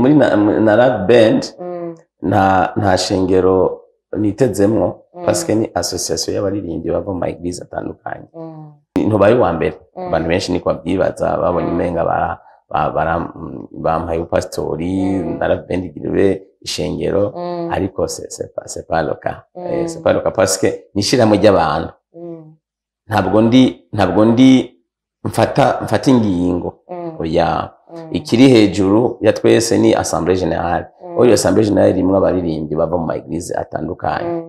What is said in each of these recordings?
muri na Love Band nta shengero nitezemwo parce que ni association y'abaririmbyi bava mu église atandukanye ntubaye wa mbere abantu benshi niko babyibaza babonye umenga bampaye upastori na Love Band igiriwe ishengero ariko c'est pas le cas c'est pas le cas parce que nishiramo ry'abantu ntabwo ndi mfata ingingo oya ikiri hejuru ya twese ni assemblée générale oyo assemblée générale rimwe abaririmbyi bava mu église atandukanye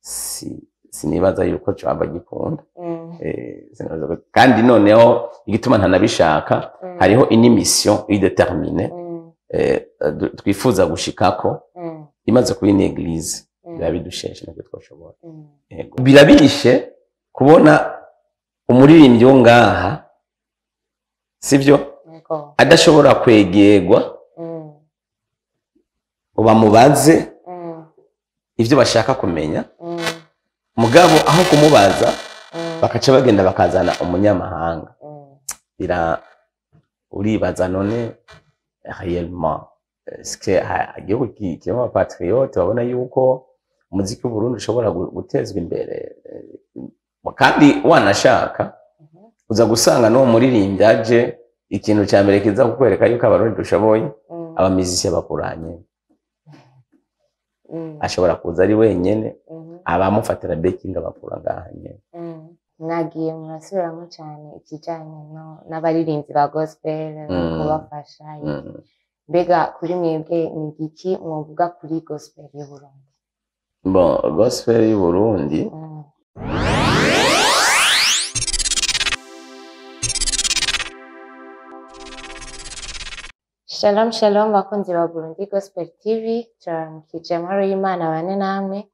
sinibaza yuko cyaba gikunda kandi noneho igituma ntanabishaka hariho une mission idéterminée twifuza gushikako imaze kuba une église birabidusheshe nabyo twoshobora birabishe kubona umuririmbyi wo ngaha sivyo adashobora kwegerwa bamubaze ivyo bashaka kumenya mugabo aho kumubaza bakaca bagenda bakazana umunyamahanga uribaza none réellement est-ce que igihugu kirimo abapatriote babona yuko umuziki w'Uburundi ushobora gutezwa imbere kandi wanashaka uza gusanga no muririmbyi aje ikintu cya mbere kiza kukwereka yuko abarundi dushoboye abamiziki bakuranye ashobora kuza ari wenyene abamufatira backing abakura ngaha nyene mwagiye murasubiramo cyane ikijanye n'abaririmbyi ba gospel kubafasha mbega kuri mwebwe ni iki mwovuga kuri gospel y'u Burundi? Bon, gospel y'u Burundi Shalom shalom bakunzi ba Burundi Gospel TV, turamukije amahoro y'Imana bane namwe.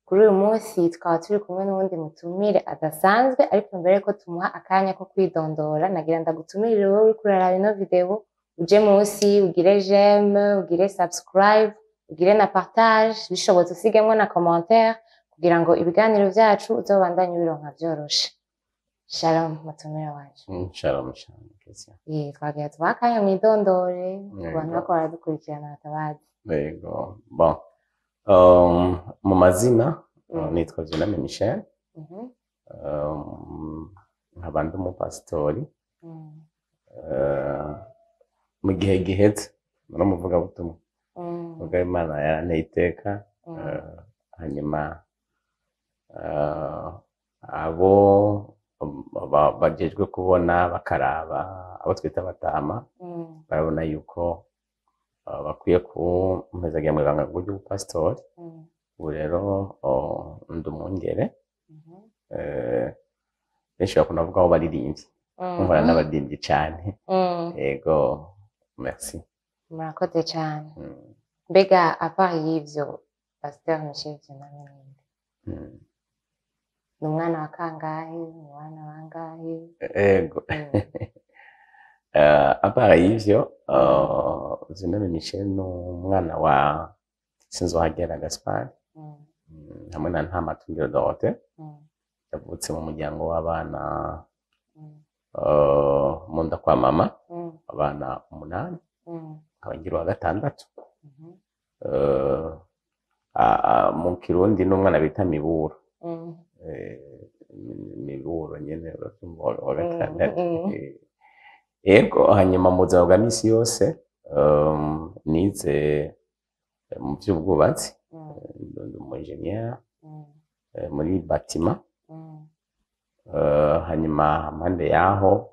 Kuri uyu munsi tukaba turi kumwe n'uwundi mutumire adasanzwe, ariko mbere ko tumuha akanya ko kwidondora nagira ndagutumirire wowe uri kuraraba ino video uje munsi ugire j'aime, ugire subscribe, ugire na partage, bishobotse usigemwo na commentaire kugira ngo ibiganiro vyacu uzobandanye bironka vyoroshe. Shalom mutumire wacu. Shalom. Twagira tubaha akanya mwidondore ku bantu bako baradukurikirana batabazi. Yego. Bon. Mu mazina nitwa Juname Michel. Nkaba ndi umupasitori. Mu gihe giheze naramuvuga butumwa. Vuga Imana yaranteye iteka. Hanyuma abo bajejwe kubona bakaraba abo twita batama barabona yuko bakwiye kumpezagira mu banga ry'ubupasitori ubu rero ndi umwungere benshi bakunda kuvuga aho baririmbyi nkora n'abaririmbyi cyane yego merci murakoze cyane mbega apart y'ivyo Pasteur Michel Juname ni umwana wa kangahe ni wana bangahe? Ego apart y'ivyo Juname Michel ni umwana wa Sinzohagera Gaspard hamwe na Ntamatungiro Dorothée yavutse mu muryango w'abana mu nda kwa mama abana 8 abangira wa 6 mu Kirundi n'umwana bita Miburo Miburo nyene wa 6 ego hanyuma mu buzima bwa misi yose nize mu by'ubwubatsi ndi umu engineer muri bâtiment hanyuma mpande yaho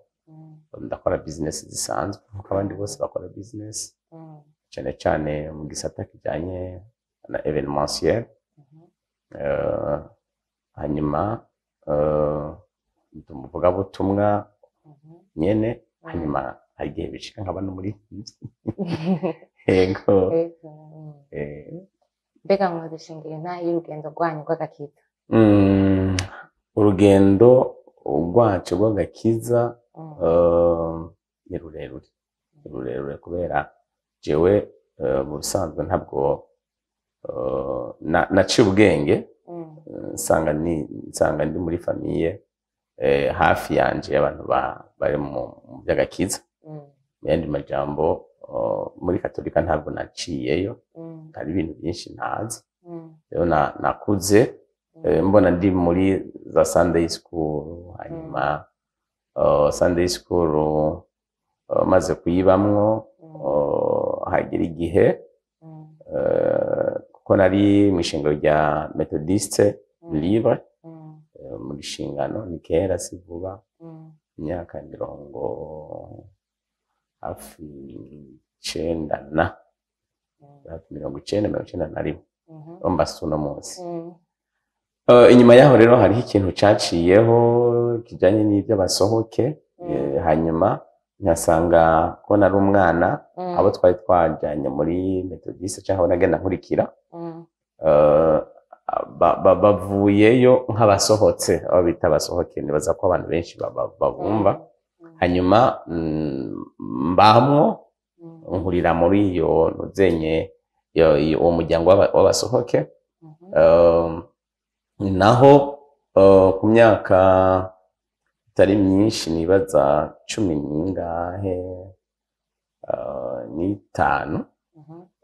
ndakora business zisanzwe nkuko abandi bose bakora business cyane cyane mu gisata kijanye na événementiel hanyuma ndumuvuga butumwa nyene hanyuma agiye bishika nkaba no muri yego mbega mwadushingira nta y'urugendo rwanyu rw'agakiza? Urugendo rwacu rw'agakiza ni rurerure kubera jewe mu bisanzwe ntabwo naciye ubwenge nsanga ndi muri famiye hafi yanje abantu bari mu by'agakiza mu yandi majambo muri katolika ntabwo naciyeyo, hari ibintu byinshi ntazi. Rero nakuze mbona ndi muri za Sunday school, hanyuma Sunday school maze kuyibamwo hagira igihe kuko nari mu ishingiro rya Methodiste Libre muri shingano, ni kera si vuba, imyaka hafi 90 mbasi uno munsi. Inyuma yaho rero hariho ikintu caciyeho kijanye n'ibyo basohoke, hanyuma nkasanga ko nari umwana, abo twari twajanye muri Methodiste cyangwa nagenda nkurikira bavuyeyo nk'abasohotse, abo bita abasohoke, nibaza ko abantu benshi babumva. Hanyuma mbamwo nkurira muri iyo nuzenye uwo muryango w'abasohoke. Naho ku myaka itari myinshi, nibaza 15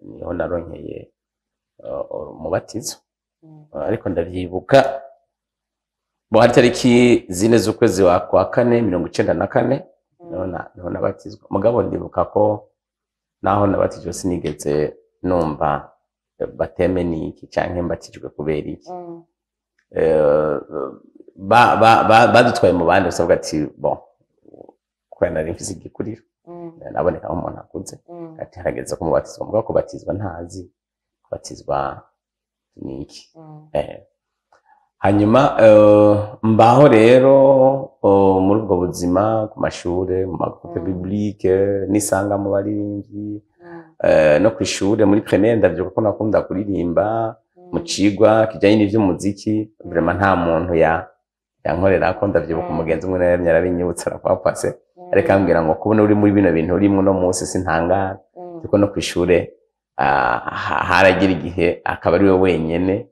niho naronkeye umubatizo, ariko ndavyibuka hari tariki 4 z'ukwezi kwa 4 1994 niho nabatizwa. Mugabo ndibuka ko naho nabatijwe sinigeze numva bateme niki canke mbatijwe kubera iki. Badutwaye mu bandi basavuga ati bon, kwa nari mfise igikuriro, naboneka nk'umuntu akuze, ati harageze ko mubatizwa. Mugabo kubatizwa ntazi kubatizwa niki. Hanyuma mbaho rero muri ubwo buzima ku mashure, mu magroupe biblique, nisanga mu barimvyi, no kwishure muri primaire ndavyo ko nakunda kuririmba mu cigwa kijanye n'ivy'umuziki. Vraiment nta muntu yankorera ko ndavyibuka umugenzi umwe nawe yarabinyibutsa arakwapase, ariko ambwira ngo kubona uri muri bino bintu urimo no munsi sintangara, kuko no kwishure haragira igihe akaba ari we wenyene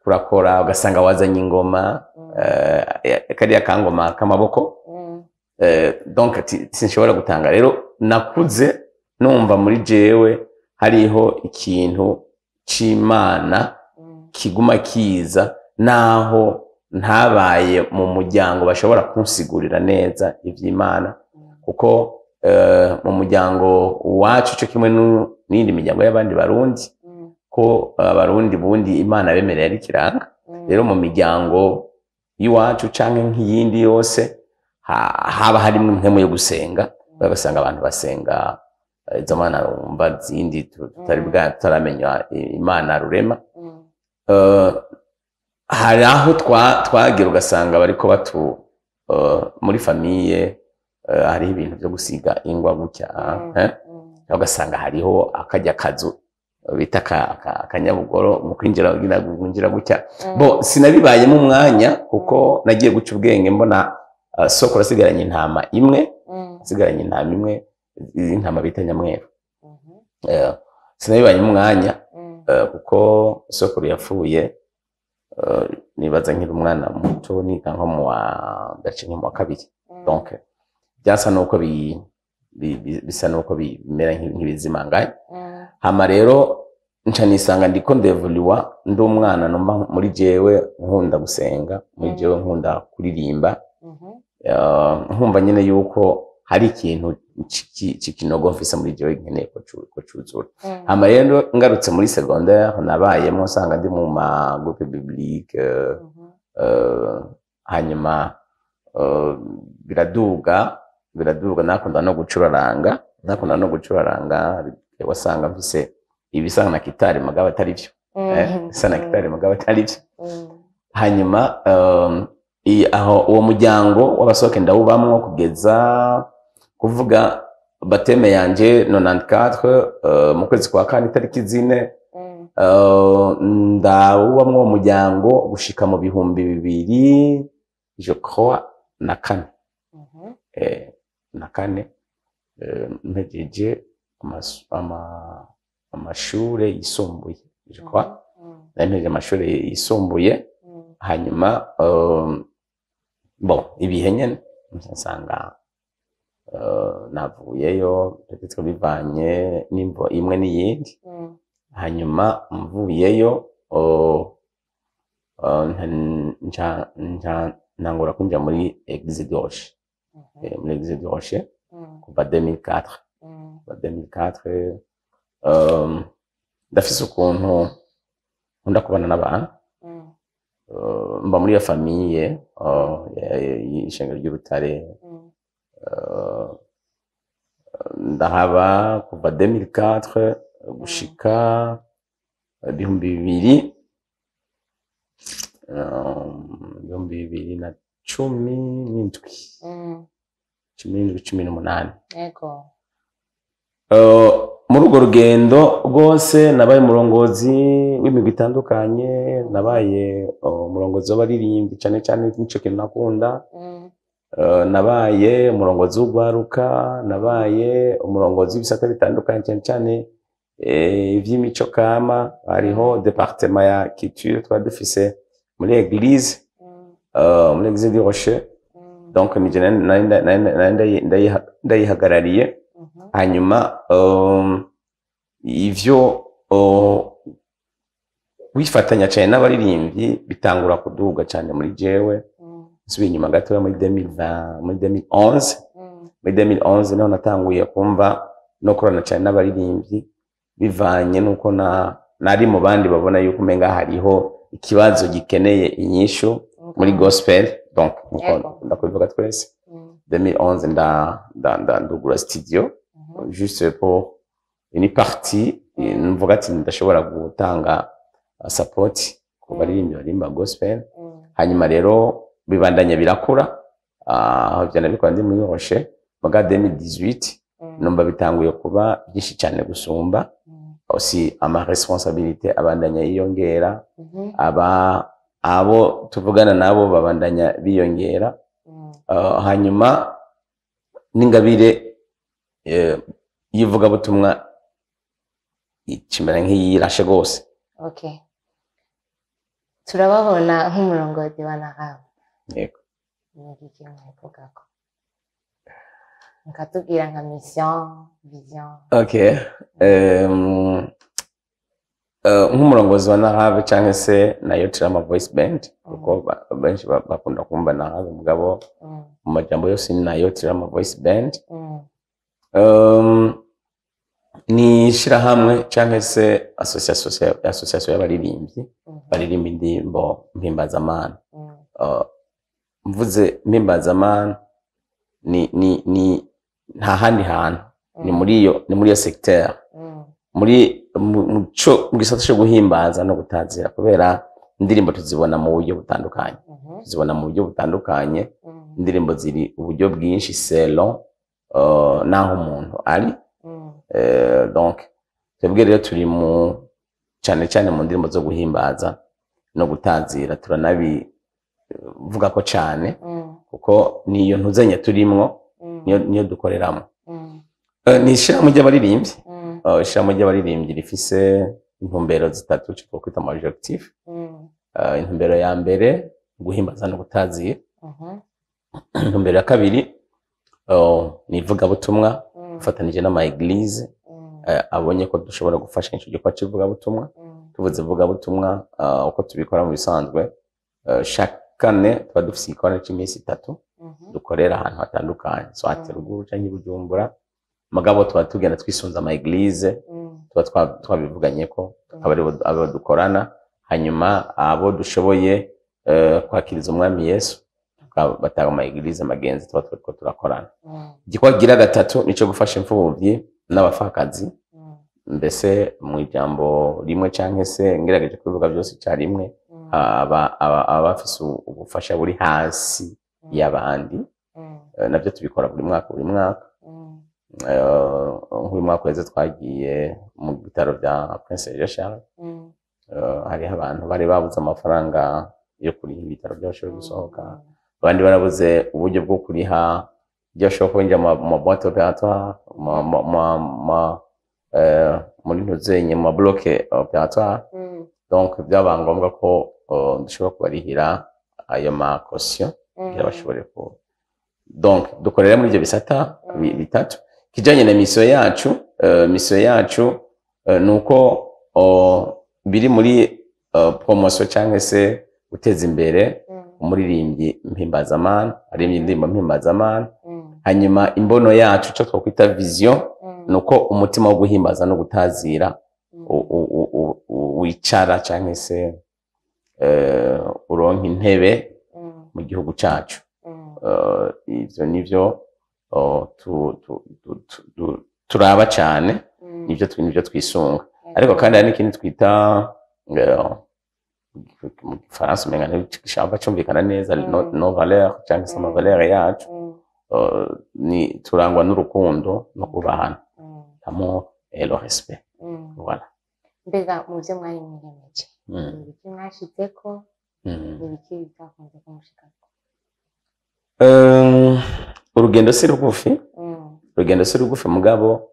kurakora, ugasanga wazanye ingoma, kariya kangoma k'amaboko. Donc sinshobora gutanga. Rero nakuze numva muri jewe hariho ikintu c'Imana kiguma kiza, naho ntabaye mu muryango bashobora kunsigurira neza ivy'Imana, kuko mu muryango wacu cyo kimwe n'indi miryango y'abandi barundi, ko abarundi bundi Imana bemerera ari kiranga. Rero mu miryango y'iwacu canke nk'iyindi yose haba harimo impemu yo gusenga, basanga abantu basenga izo mana umva zindi tutaramenya Imana rurema. Hari aho twagira ugasanga bariko batu muri famille hariho ibintu byo gusiga ingwa gutya, ugasanga hariho akajya kazu bita akanyabugoro mu kwinjira gutya. Bo sinabibayemo umwanya kuko nagiye guca ubwenge, mbona soko rasigaranye intama imwe, intama bita nyamweru. Sinabibayemo umwanya kuko soko yapfuye, nibaza nkiri umwana muto, niga nko mu wa kabiri. Donc byasa nuko bisa nuko bimera nk'ibizimanganye. Hama rero nca nisanga ndiko ndevoluwa, ndi umwana numva muri jewe nkunda gusenga, muri jewe nkunda kuririmba, nkumva nyene yuko hari ikintu cikinogo mfise muri jewe nkeneye ko cuzura. Hama rero ngarutse muri secondaire nabayemo usanga ndi mu ma groupe biblique, hanyuma biraduga nakunda no gucuraranga, wasanga mfise ibisanga na kitari mugabo atari byo, sana kitari mugabo atari byo. Hanyuma aho uwo muryango w'abasohoke ndawubamwo kugeza kuvuga bateme yanje 94 mu kwezi kwa 4 tariki 4, ndawubamwo umuryango gushika mu 2000 je crois na 4 mpejeje amashure yisumbuye, je crois mpejeje amashure yisumbuye. Hanyuma bon ibihe nyene nsanga navuyeyo peut-être bivanye n'imvo imwe n'iyindi. Hanyuma mvuyeyo ntangura kwinjira muri Église du Rocher. Muri Église du Rocher kuva 2004. Kuva 2004 ndafise ukuntu nkunda kubana n'abantu. Mba muri iyo famille y'ishengero ry'Urutare. Ndahaba kuva 2004 gushika 2017. Yego. Muri urwo rugendo rwose nabaye umurongozi w'imigwi itandukanye, nabaye umurongozi w'abaririmbyi cyane cyane nico kintu nakunda. Nabaye umurongozi w'ugwaruka, nabaye umurongozi w'ibisata bitandukanye cyane cyane ivy'imico kama. Hariho departement ya culture twari dufise muri Église, muri Église du Rocher. Donc nije ndayihagarariye. Hanyuma ivyo wifatanya cyane n'abaririmbyi bitangura kuduga cyane muri jewe. Nsubiye inyuma gato muri 2020, muri 2011. Muri 2011 naho natanguye kumva no korana cyane n'abaririmbyi bivanye nuko nari mu bandi babona yuko umenga hariho ikibazo gikeneye inyishu muri gospel. Donc ndakubivuga twese 2011 ndugura studio juste pour une partie. Mvuga ati ndashobora gutanga support ku baririmbyi barimba gospel. Hanyuma rero bibandanya birakura, byana bikora ndi muri Rocher. Muga 2018 numva bitanguye kuba byinshi cyane gusumba. Aussi ama responsabilité abandanya yiyongera. Abo tuvugana nabo babandanya biyongera. Hanyuma n'ingabire yivuga butumwa ikimera nk'iyirashe gose. Okay. Turababona nk'umurongozi wa Nahabo. Yego. Nigiki mwivugako. Nkatubwira nka mission, vision. Okay. Nk'umurongozi wa Nahabo cyangwa se nayo Tirama Voice Band, kuko benshi bakunda kumva Nahabo mugabo mu majambo yose ni nayo Tirama Voice Band. Ni shirahamwe cyangwa se association y'abaririmbyi baririmba indirimbo mpimbazamana. Mvuze mpimbazamana ni nta handi hantu, ni muri iyo secteur, muri muco mu gisata cyo guhimbaza no gutazira, kubera indirimbo tuzibona mu buryo butandukanye. Indirimbo ziri uburyo bwinshi selon naho umuntu ari. Donc twebwe rero turi mu cyane mu ndirimbo zo guhimbaza no gutazira. Turanabivuga ko cyane kuko niyo ntuzenya turimwo, niyo dukoreramo. Ni ishirahamwe ry'abaririmbyi. Ishirahamwe ry'abaririmbyi rifise intumbero zitatu cyo kwita mu objectif. Intumbero ya mbere guhimbaza no gutazira. Intumbero ya kabiri ni ivugabutumwa ufatanije n'ama Église abonye ko dushobora gufasha ico gikorwa cy'ivugabutumwa. Tuvuze ivugabutumwa uko tubikora mu bisanzwe, chaque année tuba dufise igikorwa cy'iminsi 3 dukorera ahantu hatandukanye, soit Ruguru canke Bujumbura. Mugabo tuba tugenda twisunza ama Église, tuba twabivuganye ko abo dukorana. Hanyuma abo dushoboye kwakiriza umwami Yesu batanga ama Église magenzi tuba turakorana. Igikorwa gira gatatu nico gufasha imfubyi n'abafakazi. Mbese mu ijambo rimwe canke se ngerageje kubivuga byose cyarimwe, abafise ubufasha buri hasi y'abandi. Navyo tubikora buri mwaka. Nk'uyu mwaka weze twagiye mu bitaro bya Prince Richard. Hariho abantu bari babuze amafaranga yo kuriha ibitaro by'abashoboye gusohoka. Abandi barabuze uburyo bwo kuriha byashobora kwinjira mu boîte opératoire, muri ntuzenye mu bloque opératoire. Donc byaba ngombwa ko dushobora kubarihira ayo ma caution kugira bashobore donc dukorera muri ivyo bisata bitatu. Kijanye na misiyo yacu nuko biri muri promotion canke se guteza imbere umuririmbyi mpimbazamana, aririmbye indirimbo mpimbazamana. Hanyuma imbono yacu ico twokwita vision nuko umutima wo guhimbaza no gutazira wicara canke se uronka intebe mu gihugu cacu. Ivyo nivyo turaba cane, nivyo twisunga. Ariko kandi hari n'ikindi twita mu Gifaransa umenga ntigishamba cumvikana neza, no valeur canke se ama valeur yacu. Ni turangwa n'urukundo no kubahana, amour et le respect. Voilà. Mbega mu vyo mwari mwiyemeje, ibiki mwashizeko, ibiki bitakunze kumushikako? Urugendo si rugufi mugabo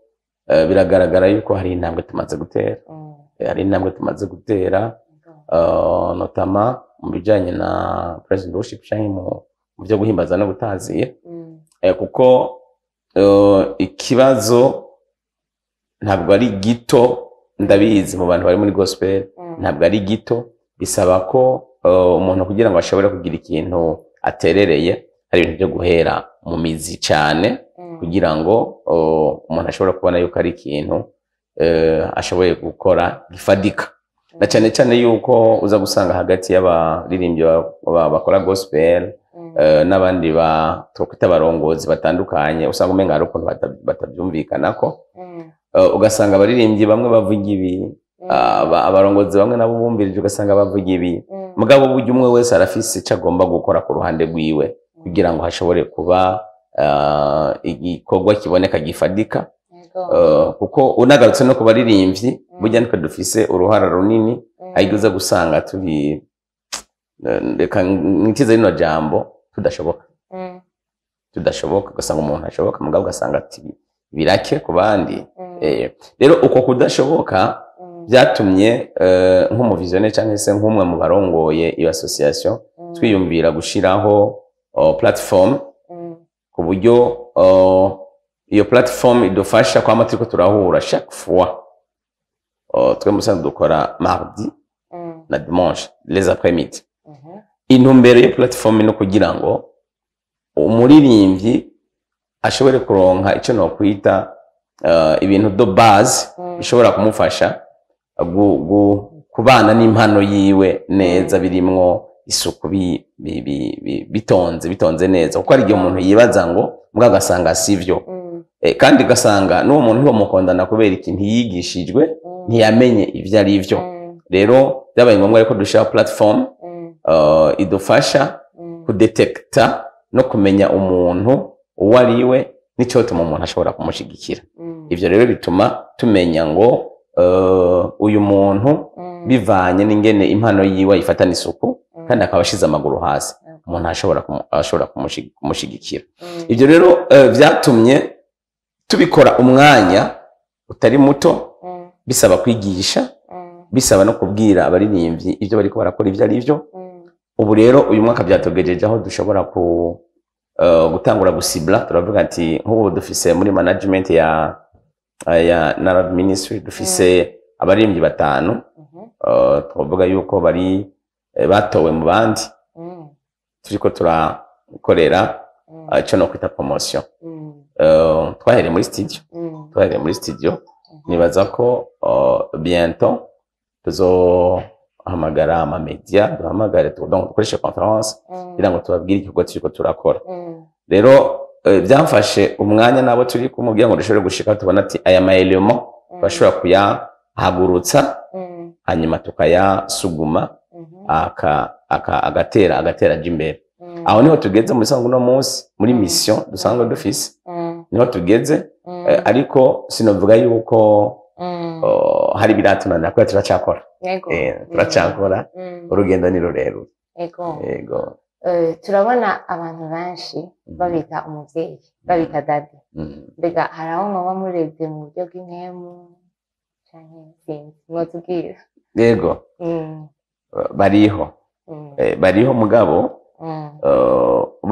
biragaragara yuko hari intambwe tumaze gutera, notamment mu bijanye na president worship canke mu byo guhimbaza no gutazira, kuko ikibazo ntabwo ari gito, ndabizi mu bantu bari muri gospel ntabwo ari gito, bisaba ko umuntu kugira ngo ashobore kugira ikintu aterereye hari ibintu byo guhera mu mizi cyane kugira ngo umuntu ashobore kubona yuko ari ikintu ashoboye gukora gifadika. Na cyane cyane yuko uza gusanga hagati y'abaririmbyi bakora gospel n'abandi twokwita abarongozi batandukanye, usanga umenga hari ukuntu batabyumvikanako. Ugasanga abaririmbyi bamwe bavuga ibi, abarongozi bamwe nabo bumvirije ugasanga bavuga ibi, mugabo burya umwe wese arafise icyo agomba gukora ku ruhande rwiwe kugira ngo hashobore kuba igikorwa kiboneka gifadika. Kuko unagarutse no ku baririmbyi burya nitwe dufise uruhara runini, ahubwo uza gusanga turi reka nkikize rino jambo tudashoboka, ugasanga umuntu ashoboka mugabo ugasanga ati birake ku bandi. Rero uko kudashoboka byatumye nk'umuvisione cyangwa se nk'umwe mu barongoye iyo association twiyumvira gushiraho platform ku buryo iyo platform idufasha kwama turiko turahura chaque fois. Twe musanzwe dukora mardi na dimanche les après-midi. Intumbero ya platform no kugira ngo umuririmbyi ashobore kuronka ico no kwita ibintu do base bishobora kumufasha kubana n'impano yiwe neza, birimwo isuku bitonze neza, kuko ari igihe umuntu yibaza ngo mbwa gasanga sivyo, kandi gasanga n'uwo muntu ntibamukondana kubera ikintu yigishijwe ntiyamenye ivyo ari vyo. Rero byabaye ngombwa yuko dushira platform idufasha kudetekta no kumenya umuntu uwo ari we n'icyo tuma umuntu ashobora kumushigikira. Ivyo rero bituma tumenya ngo uyu muntu bivanye n'ingene impano yiwe ifatana isuku kandi akaba ashize amaguru hasi, umuntu ashobora kumushigikira. Ivyo rero vyatumye tubikora umwanya utari muto, bisaba kwigisha, bisaba no kubwira abaririmbyi ivyo bariko barakora ivyo ari vyo. Ubu rero uyu mwaka byatogejeje aho dushobora gutangura gusibla. Turavuga ati nk'ubu dufise muri management ya Narad Ministry dufise abaririmbyi 5, twavuga yuko bari batowe mu bandi, turiko turakorera ico no kwita promotion. Twahereye muri studio, nibaza ko bientôt tuzohamagara ama media, duhamagare donc dukoreshe conference kugira ngo tubabwire igikorwa turiko turakora. Rero byamfashe umwanya nabo turi kumubwira ngo dushobore gushika tubona ati aya maelemo bashobora kuyahagurutsa hanyuma tukayasuguma agatera jimbere. Aho niho tugeze muri sango no munsi muri mission dusanga dufise, niho tugeze. Ariko sinovuga yuko hari biratunana kuko turacakora. Turacakora, urugendo ni rurerure. Yego. Turabona abantu benshi babita umuvyeyi, babita dadi. Mbega hari aho muba murebye mu buryo bw'impemu canke sinzi mwotubwira? Yego. Bariho mugabo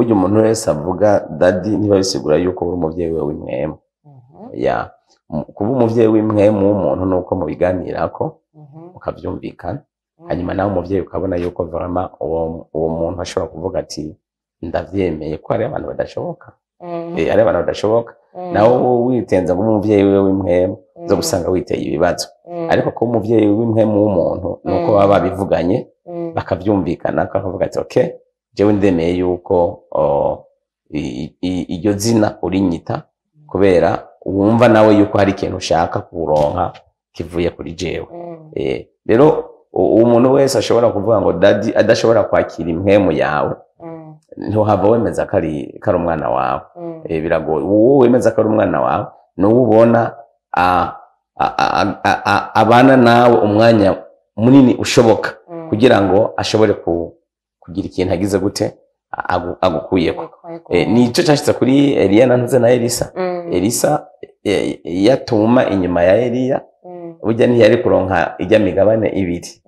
burya umuntu wese avuga dadi niba bisigura yuko uri umuvyeyi we w'imwemu. Ya kuba umuvyeyi w'imwemu w'umuntu nuko mubiganirako mukavyumvikana, hanyuma nawe umuvyeyi ukabona yuko vraiment uwo muntu ashobora kuvuga ati ndavyemeye ko ari abantu badashoboka. Ari abantu badashoboka, nawe witenza ngo umuvyeyi we w'imwemu zo gusanga witeye ibibazo. Ariko ko umuvyeyi w'imwemu w'umuntu nuko baba babivuganye bakavyumvikana, akavuga ati okay, jewe ndemeye yuko iryo zina urinyita kubera wumva nawe yuko hari ikintu ushaka kuronka kivuye kuri jewe. Rero umuntu wese ashobora kuvuga ngo dadi adashobora kwakira impwemu yawe, ntuhava wemeza ko ari umwana wawe. Biragoye. Wowe wemeza ko ari umwana wawe n'uwo ubona abana nawe umwanya munini ushoboka kugira ngo ashobore kugira ikintu agize gute agukuyeko. Nico cyashitse kuri Eliya na Elisa. Elisa yatuma inyuma ya Eliya burya ntiyari kuronka ijya migabane ibiri.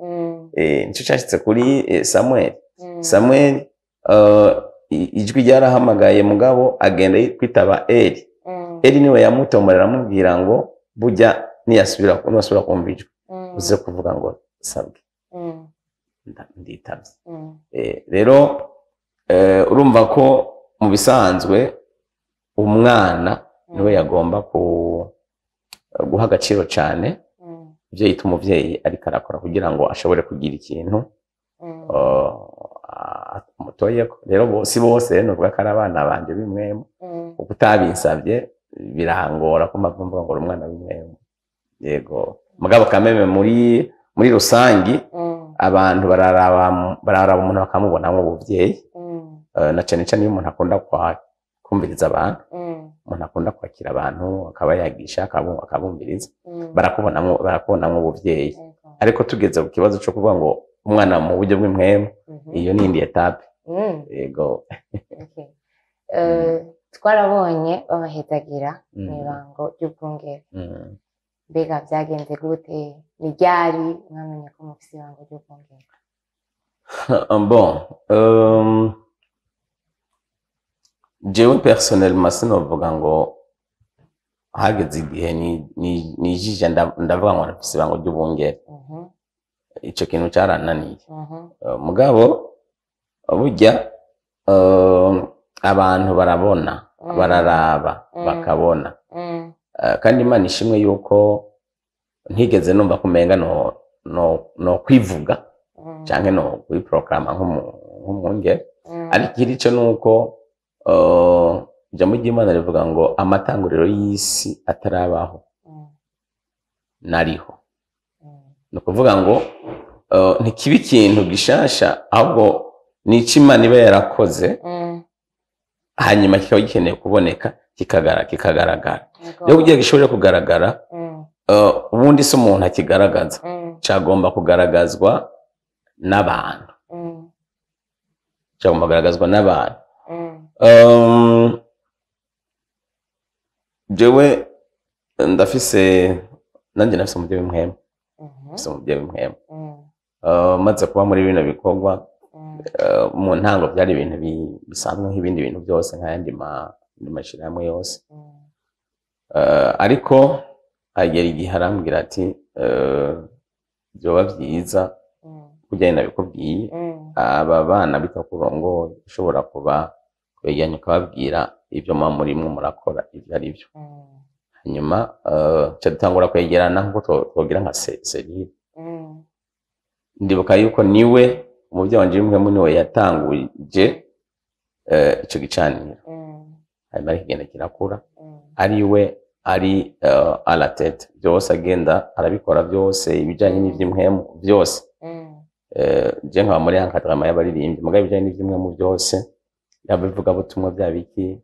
Nico cyashitse kuri Samuel ijwi ryarahamagaye mugabo agenda kwitaba Eli. Eli niwe yamutomorera amubwira ngo burya niyasubira kumva ijwi uze kuvuga ngo sabwe nditavye. Rero urumva ko mu bisanzwe umwana niwe yagomba guha agaciro cyane ibyo yita umuvyeyi ariko arakora kugira ngo ashobore kugira ikintu mutoyeko. Rero si bose nuvuga ko ari abana banje b'imwemu, kuko utabinsabye birahangora ko mvuga ngo umwana w'imwemu. Yego mugabo kameme muri rusangi abantu bararaba umuntu bakamubonamo ubuvyeyi, na cane cane iyo umuntu akunda kumviriza abantu, umuntu akunda kwakira abantu akaba yagisha akabumviriza, barakubonamo ubuvyeyi. Ariko tugeze ku kibazo cyo kuvuga ngo umwana mu buryo bw'imwemu, iyo ni indi etape. Yego. Twarabonye babahezagira mw'ibango ry'ubwungere. Mbega byagenze gute? Ni ryari mwamenye ko mufise ibango ry'ubwungere? Bon, jewe personnellement sinovuga ngo hageze igihe nijije ndavuga ngo nafise ibango ry'ubwungere. Ico kintu cyarananiye. Mugabo burya abantu barabona, bararaba, bakabona. Kandi Imana ishimwe yuko ntigeze numva kumenga no kwivuga canke no kwiprograma nk'umwungere. Ariko irico nuko ijambo ry'Imana rivuga ngo amatanguriro y'isi atarabaho nariho. Ni ukuvuga ngo ntikiba ikintu gishasha, ahubwo ni ico Imana iba yarakoze hanyuma kikaba gikeneye kuboneka kikagaragara. Rero kugira gishobore kugaragara, ubundi se umuntu akigaragaza cyagomba kugaragazwa n'abantu. Jewe nanjye nafise umuvyeyi w'imwemu. Maze kuba muri bino bikorwa, mu ntango byari ibintu bisanzwe nk'ibindi bintu byose nk'ayandi mashirahamwe yose. Ariko agera igihe arambwira ati byoba byiza kujyanye nabikubwiye, aba bana bitakurongoye ushobora kuba kweganya ukababwira ibyo muba murimwo murakora ibyo ari byo. Hanyuma dutangura kwegerana nk'uko twogira nka serire. Ndibuka yuko niwe umuvyeyi wanje w'imwemu niwe yatanguje ico gicaniro. Hanyuma kigenda kirakura, ari à la tête, byose agenda arabikora byose ibijanye n'ivy'imwemu byose. Je nkaba muri encadrement y'abaririmbyi, mugabo ibijanye n'ivy'imwemu byose yabivuga butumwa byabiki.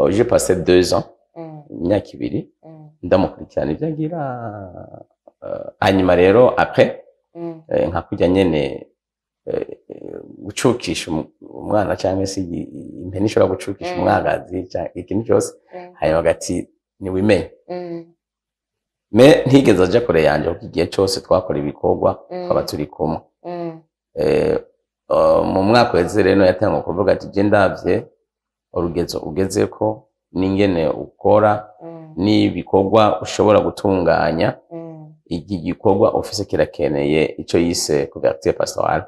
J'ai passé 2 ans, imyaka 2 ndamukurikirana ibyo agira. Hanyuma rero après nka kujya nyene gucukisha umwana cyangwa se impene ishobora gucukisha umwagazi cyangwa ikintu cyose, hanyuma gati ni wimenye. Me ntigeze aja kure yanje kuko igihe cyose twakora ibikorwa twaba turi kumwe. Mu mwaka weze rero yatanga kuvuga ati je ndavye urugezo ugezeko n'ingene ukora n'ibikorwa ushobora gutunganya. Iki gikorwa ufise kirakeneye ico yise couverture pastorale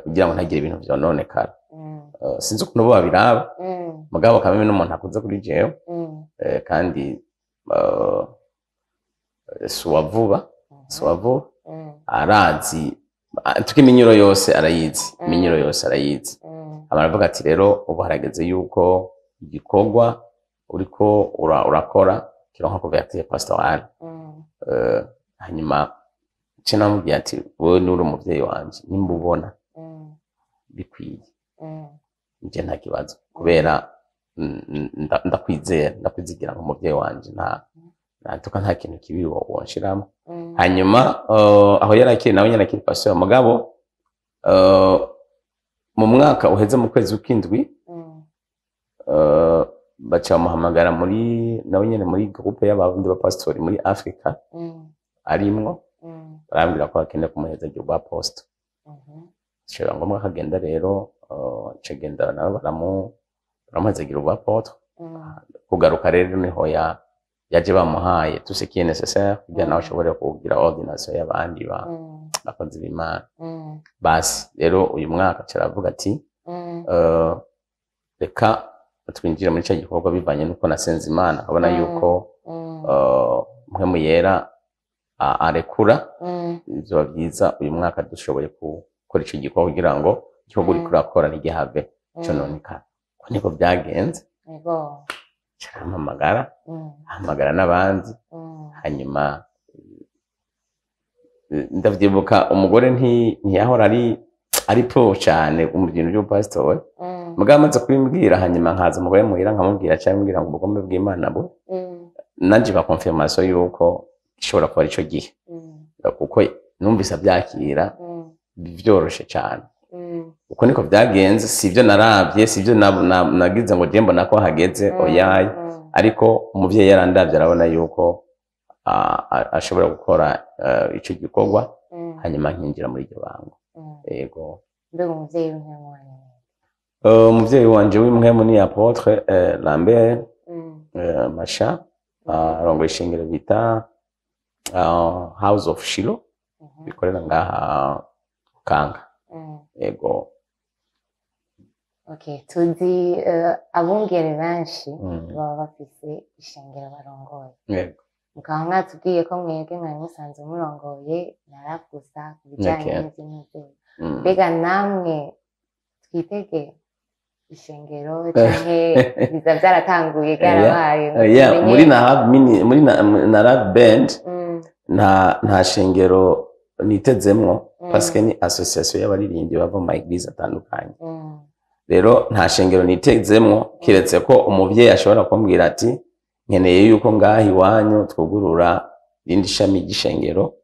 kugira ngo ntagire ibintu vyononekara. Sinzi ukuntu bo babiraba mugabo kameme n'umuntu akuze kuri jewe kandi suwavuba arazi tuko iminyuro yose arayizi, iminyuro yose arayizi. Amaravuga ati rero ubu harageze yuko igikorwa uriko urakora kironka couverture pastorale. Hanyuma ce namubwiye ati wowe nuri umuvyeyi wanje nimba ubona bikwiye nje nta kibazo kubera ndakwizera ndakwizigira ngo umuvyeyi wanje natuka nta kintu kibi wonshiramo. Hanyuma aho yarakiri nawe nyarakiri pastor mugabo mu mwaka uheze mu kwezi w'indwi baca muhamagara muri nawe nyene muri groupe y'abarundi ba pastori muri Afrika arimwo barambwira ko akeneye kumuheza rwa poste. Cyo ngombwa kagenda rero cegenda nawe baramuhezagira rwa poste kugaruka rero niho yaje bamuhaye tout ce qui est nécessaire kugira nawe ashobore kugira ordination y'abandi bakozi b'Imana. Basi rero uyu mwaka caravuga ati reka twinjira muri cyo gikorwa bivanye nuko nasenze Imana abona yuko mpemu yera arekura ivyo byiza uyu mwaka dushoboye gukora ico gikorwa kugira ngo igikorwa uri kurakora ntigihave cononekara. Ko niko byagenze. Yego hamagara n'abandi. Hanyuma ndavyibuka umugore ntiyahora ari pro cyane mu bintu byo pastor mugabo amaze kubimbwira hanyuma nkaza umugore muhira nkamubwira cyangwa mbwira ngo ubugombe bw'Imana bo nanje ba confirmation yuko ishobora kuba ico gihe kuko numvise byakira byoroshe cyane. Uko niko byagenze sivyo naravye sivyo nagize ngo jembo nako hageze oyaye ariko umuvyeyi yarandavye arabona yuko ashobora gukora ico gikorwa hanyuma nkinjira muri iryo bango. Yego mbega umuvyeyi w'inkwemwana umuvyeyi wanje w'imwemu ni Apotre Lambert Masha arongoye ishengero bita House of Shiloh bikorera ngaha Kanga. Yego okay tuzi abungere benshi baba bafise ishengero barongoye. Yego mukaba mwatubwiye ko mwebwe mwari musanze murongoye narakusa kubijanye n'ivyo mbega namwe twitege ishengero canke biza byaratanguye byarabaye muri Narab Band nta shengero nitezemwo parce que ni association y'abaririmbyi bava mu église atandukanye. Rero nta shengero nitezemwo kiretse ko umuvyeyi ashobora kumbwira ati nkeneye yuko ngahi wanyu twugurura rindi shami ry'ishengero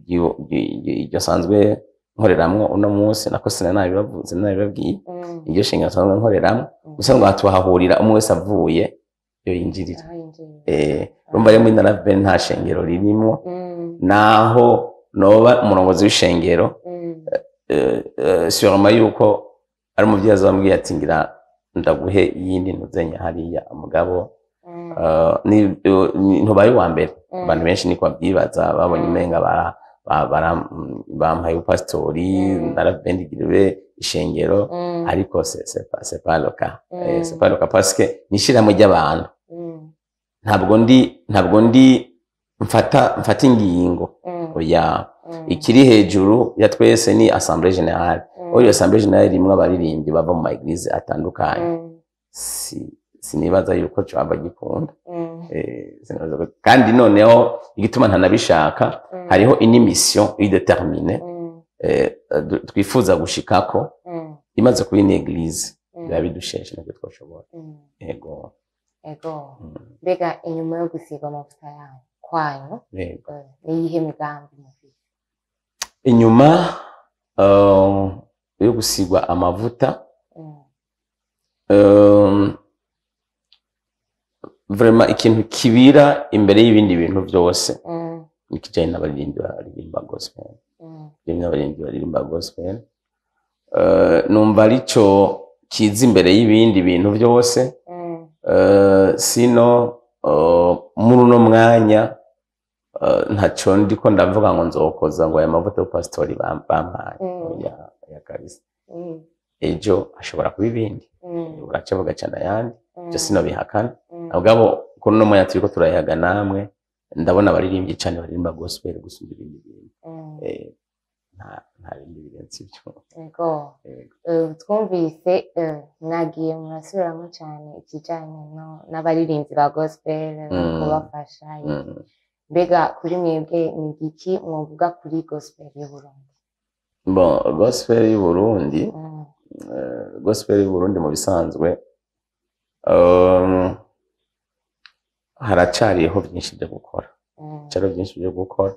iryo sanzwe nkoreramwo uno munsi nako sinabibavuze nabibabwiye iryo shengero sanzwe nkoreramwo gusa ngo hatuhahurira umwe wese avuye yo yinjirira. Urumva rero muri Narab nta shengero ririmo naho noba umurongozi w'ishengero sûrement yuko ari umuvyeyi azambwiye ati ngira ndaguhe iyindi ntuzenya hariya mugabo ntubaye wa mbere. Abantu benshi niko babyibaza babonye umenga bampaye upastori narabendigiriwe ishengero ariko c'est pas le cas. C'est pas le cas parce que nishiramo ry'abantu ntabwo ndi mfata ingingo oya ikiri hejuru ya twese ni assemblée générale. Oyo assemblée générale rimwe abaririmbyi bava mu église atandukanye sinibaza yuko caba gikunda. Kandi noneho igituma ntanabishaka hariho ini mission idéterminée twifuza gushikako imaze kuba ni église biba bidusheshe nabyo twoshobora. Yego mbega inyuma yo gusiga amavuta yawe kwanyu niyihe migambi mufite inyuma yo gusigwa amavuta? Vraiment ikintu kibira imbere y'ibindi bintu byose nikijanye n'abaririmbyi baririmba gospel. N'abaririmbyi baririmba gospel numva arico kiza imbere y'ibindi bintu byose. Sino muri uno mwanya ntaco ndiko ndavuga ngo nzokoza ngo aya mavuta yo pastori bampaye ya kabisa. Ejo ashobora kuba ibindi uraca bugacana yandi byo sino bihakana. Ahubwo kuno mwanya turiko turayaga namwe ndabona baririmbye cyane baririmba gospel gusumba ibindi bintu. Nta bindi birenze ibyo. Yego. Twumvise mwagiye murasubiramo cyane ikijyanye n'abaririmbyi ba gospel no kubafasha. Mbega kuri mwebwe ni iki mwavuga kuri gospel y'u Burundi? Bon, gospel y'u Burundi, gospel y'u Burundi mu bisanzwe haracariho byinshi byo gukora. Cyaro byinshi byo gukora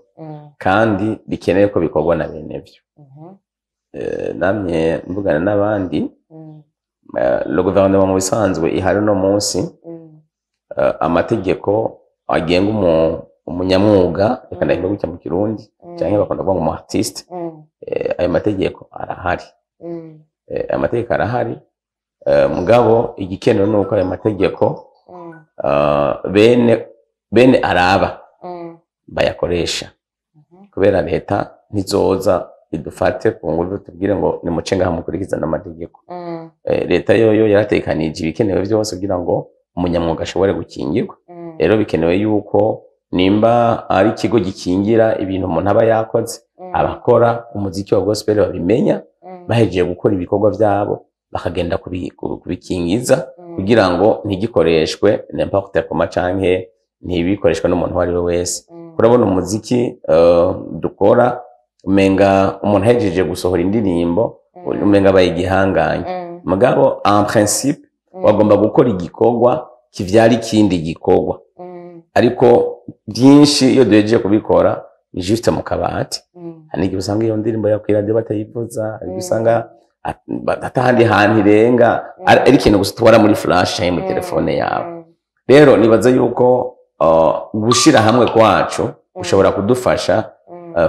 kandi bikeneye ko bikorwa na bene byo. Namye mvugana n'abandi le gouvernement mu bisanzwe ihari no munsi amategeko agenga umunyamwuga reka ndahimba gutya mu Kirundi cyangwa bakunda kuvuga ngo artiste. Ayo mategeko arahari. Amategeko arahari mugabo igikenewe nuko ayo mategeko bene araba bayakoresha kubera leta ntizoza idufate ku nguvu tubwire ngo nimuce ngaha mukurikiza n'amategeko. Leta yoyo yaratekanije ibikenewe byose kugira ngo umunyamwuga ashobore gukingirwa. Rero bikenewe yuko nimba ari ikigo gikingira ibintu umuntu aba yakoze abakora umuziki wa gospel babimenya bahejeje gukora ibikorwa byabo bakagenda kubikingiza kugira ngo ntigikoreshwe n'importe comment canke ntibikoreshwe n'umuntu wari we wese. Urabona umuziki dukora umenga umuntu ahejeje gusohora indirimbo umenga bayigihanganye mugabo en principe wagomba gukora igikorwa kivyara ikindi gikorwa. Ariko byinshi iyo duhejeje kubikora ni juste mu kabati. Hanigi usanga iyo ndirimbo yakwirade batayivuza, ariko usanga atahandi hantu irenga ari ikintu gusa twara muri flash cyangwa mu telefone yawe. Rero nibaza yuko gushira hamwe kwacu ushobora kudufasha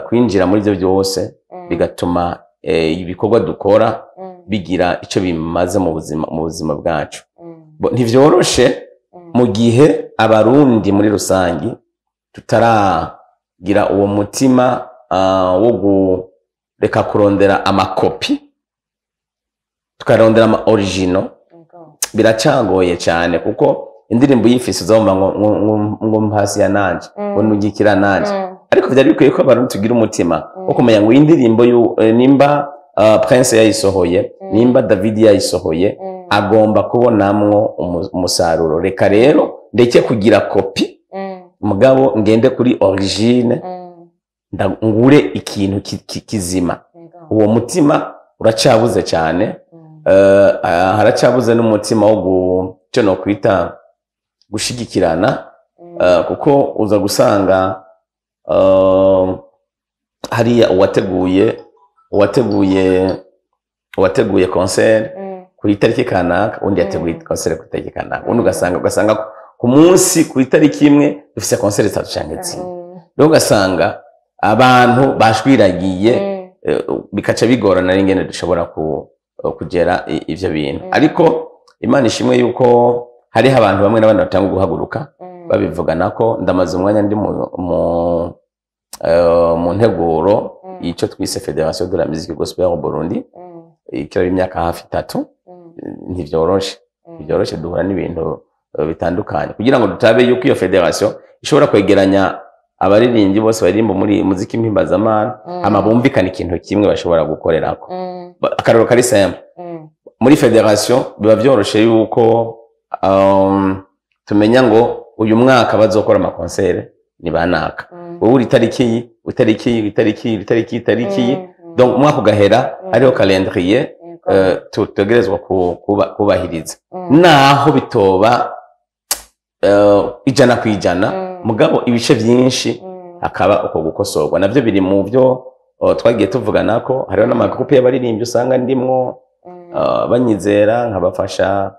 kwinjira muri byo byose bigatuma ibikorwa dukora bigira ico bimaze mu buzima bwacu. Ntivyoroshe mu gihe abarundi muri rusangi tutaragira uwo mutima wo gureka kurondera amakopi tukarondera ama original. Biracangoye cyane kuko indirimbo yifise uzomba ngo mpasi ya nanje ngo nugikira nanje. Ariko byari bikwiye ko abarundi tugira umutima wo kumenya ngo indirimbo nimba Prince yayisohoye nimba David yayisohoye agomba kubonamwo umusaruro. Reka rero ndeke kugira kopi mugabo ngende kuri origine ngure ikintu kizima. Uwo mutima uracabuze cyane. Haracabuze n'umutima wo cyo no kwita gushigikirana kuko uza gusanga hariya uwateguye concert kuri itariki kanaka undi yateguye concert kuri itariki kanaka undi ugasanga ku munsi kuri itariki imwe dufise concert 3 canke 4. Rero ugasanga abantu bashwiragiye bikaca bigorana n'ingene dushobora kugera ivyo bintu. Ariko Imana ishimwe yuko hariho abantu bamwe n'abandi batanga guhaguruka babivugana ko ndamaze umwanya ndi mu nteguro ico twise Fédération de la Musique Gospel au Burundi. Ikira imyaka hafi 3 ntivyoroshe duhura n'ibintu bitandukanye kugira ngo dutabe yuko iyo federation ishobora kwegeranya abaririmbyi bose baririmba muri muziki mpimbazamana amabumvikana ikintu kimwe bashobora gukorerako. Akarero kari simple muri federation biba vyoroshe yuko tumenya ngo uyu mwaka bazokora ama concert ni banaka wowe uri tariki donc umwaka ugahera ariho calendrier tutegerezwa kubahiriza naho bitoba ijana kwijana mugabo ibice byinshi akaba uko gukosorwa navyo biri mu byo twagiye tuvugana ko hariho n'amagroupe y'abaririmbyi usanga ndimwo banyizera nkabafasha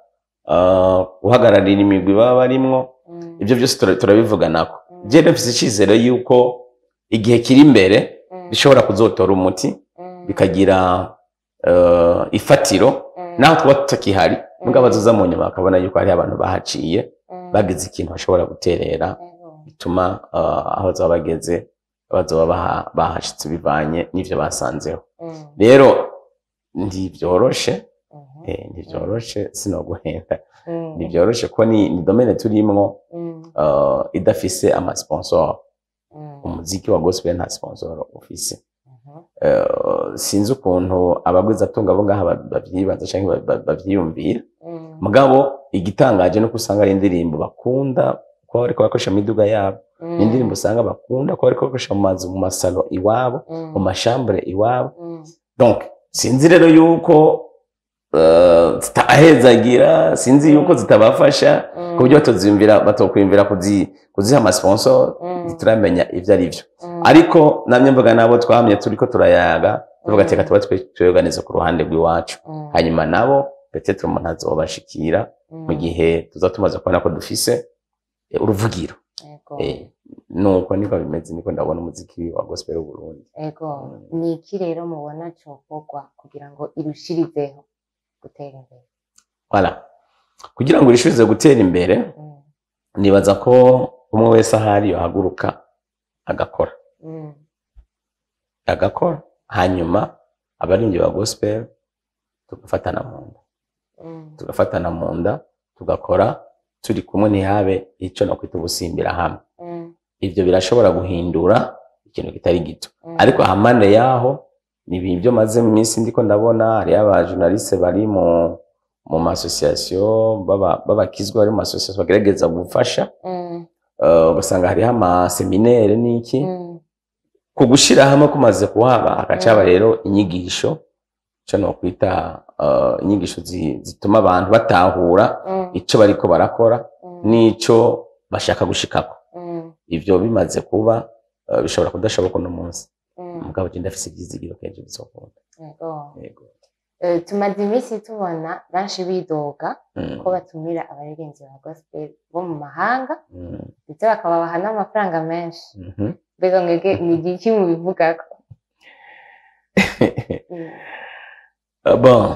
guhagararira imigwi baba barimwo. Ibyo byose turabivuganako. Je mfise icizero yuko igihe kiri imbere bishobora kuzotora umuti bikagira ifatiro naho twaba tutakihari mugabo bazoza mu nyuma bakabona yuko hari abantu bahaciye bagize ikintu bashobora guterera bituma aho bazaba bageze bazoba bahashitse bivanye n'ivyo basanzeho. Rero ntivyoroshe sinoguhenda ntivyoroshe ko ni domaine turimwo idafise ama sponsor. Umuziki wa gospel nta sponsor ufise. Sinzi ukuntu abagwiza atunga bo ngaha bavyibaza canke bavyiyumvira mugabo igitangaje no kusanga ari indirimbo bakunda ko bariko bakoresha imiduga yabo, indirimbo usanga bakunda ko bariko bakoresha mu mazu, mu masalo iwabo, mu mashambre iwabo. Donc sinzi rero yuko zitabahezagira, sinzi yuko zitabafasha ku buryo batokwiyumvira kuziha ama sponsor, turamenya ivyo ari vyo. Ariko namye mvuga nabo twamye turiko turayaga tuvuga teka tuba tweganiza ku ruhande rw'iwacu, hanyuma nabo peut-être umuntu azobashikira mu gihe tuzatumaze kubona ko dufise uruvugiro. Nuko niko bimeze, niko ndabona umuziki wa gospel w'u Burundi. Ni iki rero mubona cokorwa kugira ngo irushirizeho gutera imbere? Voilà, kugira ngo irishirize gutera imbere nibaza ko umwe wese ahari yohaguruka agakora hanyuma abarinzi ba gospel tugafatana mu nda tugakora turi kumwe, ntihabe ico no kwita ubusimbira hamwe. Ivyo birashobora guhindura ikintu kitari gito, ariko hamane yaho ni ibintu maze mu minsi ndiko ndabona hari aba journaliste bari mu association babakizwa bari mu association bagerageza gufasha ugasanga hari ama seminaire niki kugushira hamwe kumaze kuhaba akacaba rero inyigisho cyo no kwita inyigisho zituma abantu batahura ico bariko barakora nico bashaka gushikako. Ivyo bimaze kuba bishobora kudashoboka no munsi mugabo je ndafise ivyizigiro kenje bizokunda. Yego. Tumaze iminsi tubona benshi bidoga ko batumira abaririmbyi ba gospel bo mu mahanga ndetse bakababaha n'amafaranga menshi. Mbega mwebwe ni igiki mubivugako? Bon,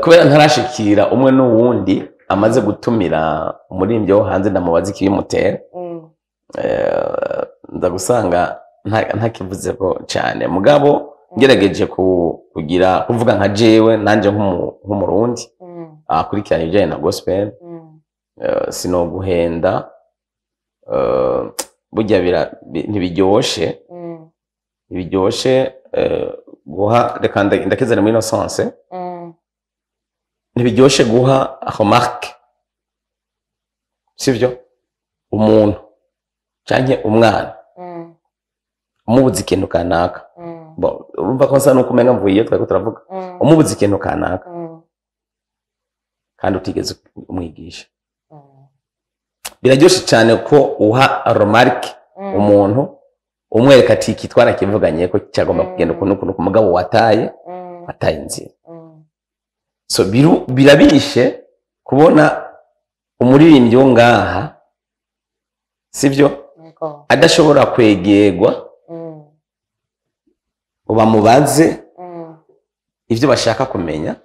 kubera ntarashikira umwe n'uwundi amaze gutumira umuririmbyi wo hanze ndamubaza ikibimutera, nza gusanga ntakivuze ko cyane mugabo ngerageje kuvuga nka jewe nanje nk'umurundi akurikirana ibijyanye na gospel, sinoguhenda burya ntibiryoshe guha reka ndakizana muri innocence, ntibiryoshe guha remarque sivyo umuntu canke umwana umubuza ikintu kanaka. Urumva ko nsa nuko umenga mvuye twari turavuga umubuza ikintu kanaka kandi utigeze umwigisha. Biraryoshe cyane ko uha remarque umuntu umwereka ati iki twarakivuganye ko cyagomba kugenda ukuntu kumugabo wataye inzira. So birabishe kubona umuririmbyi wo ngaha sivyo adashobora kwegerwa ngo bamubaze ivyo bashaka kumenya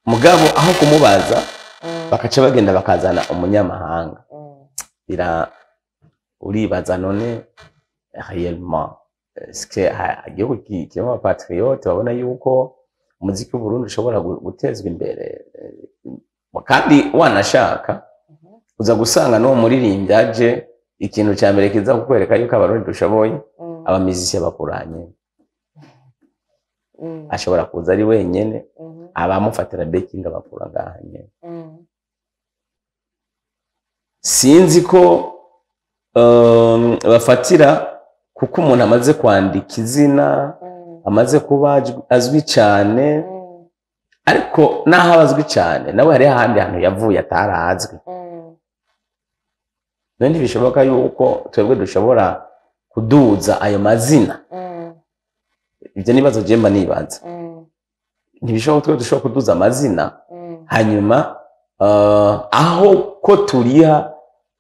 mugabo aho kumubaza bakaca bagenda bakazana umunyamahanga. Uribaza none réellement est-ce que igihugu kirimo abapatriote babona yuko umuziki w'u Burundi ushobora gutezwa imbere, kandi wanashaka uza gusanga no muririmbyi aje ikintu cya mbere kiza kukwereka yuko abarundi dushoboye abamizisi bakuranye, ashobora kuza ari wenyene abamufatira backing abakura ngahanye. Sinzi ko bafatira kuko umuntu amaze kwandika izina amaze kuba azwi cyane, ariko naho abazwi cyane nawe hari ahandi hantu yavuye atarazwi. None bishoboka yuko twebwe dushobora kuduza ayo mazina. Ibyo nibazo jemba nibaza ntibishoboka twebwe dushobora kuduza amazina hanyuma aho ko turiha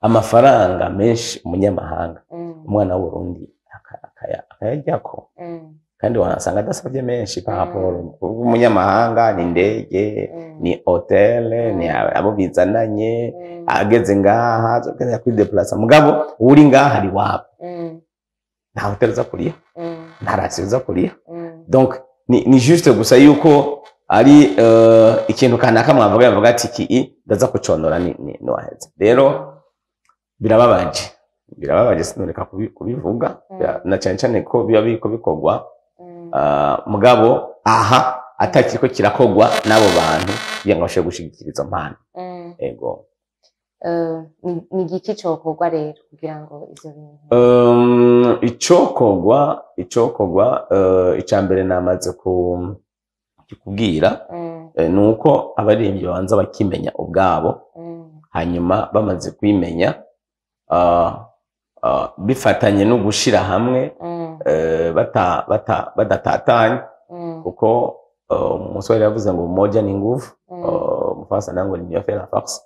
amafaranga menshi umunyamahanga umwana w'Uburundi akayajyako kandi wanasanga adasabye menshi par rapport umunyamahanga ni indege ni hotel ni abo bizananye ageze ngaha zogenda kwideplace mugabo uri ngaha ari wabo nta hotel uza kuriha nta rasi uza kuriha donc ni juste gusa yuko ari ikintu kanaka mwavuga yavuga ati ki ndaza kuconora ni waheze rero birababaje sinureka kubivuga na cyane cyane ko biba biko bikorwa mugabo aha atakiko kirakogwa nabo bantu kugira ngo bashobore gushigikira izo mpano ego ni igiki cyokorwa rero kugira ngo ivyo bintu icokogwa icambere namaze kukubwira nuko abaririmbyi babanza bakimenya ubwabo hanyuma bamaze kwimenya bifatanye no gushira hamwe badatatanye kuko umuswahili yavuze ngo umoja ni nguvu mufasa nango ni mieux fait la force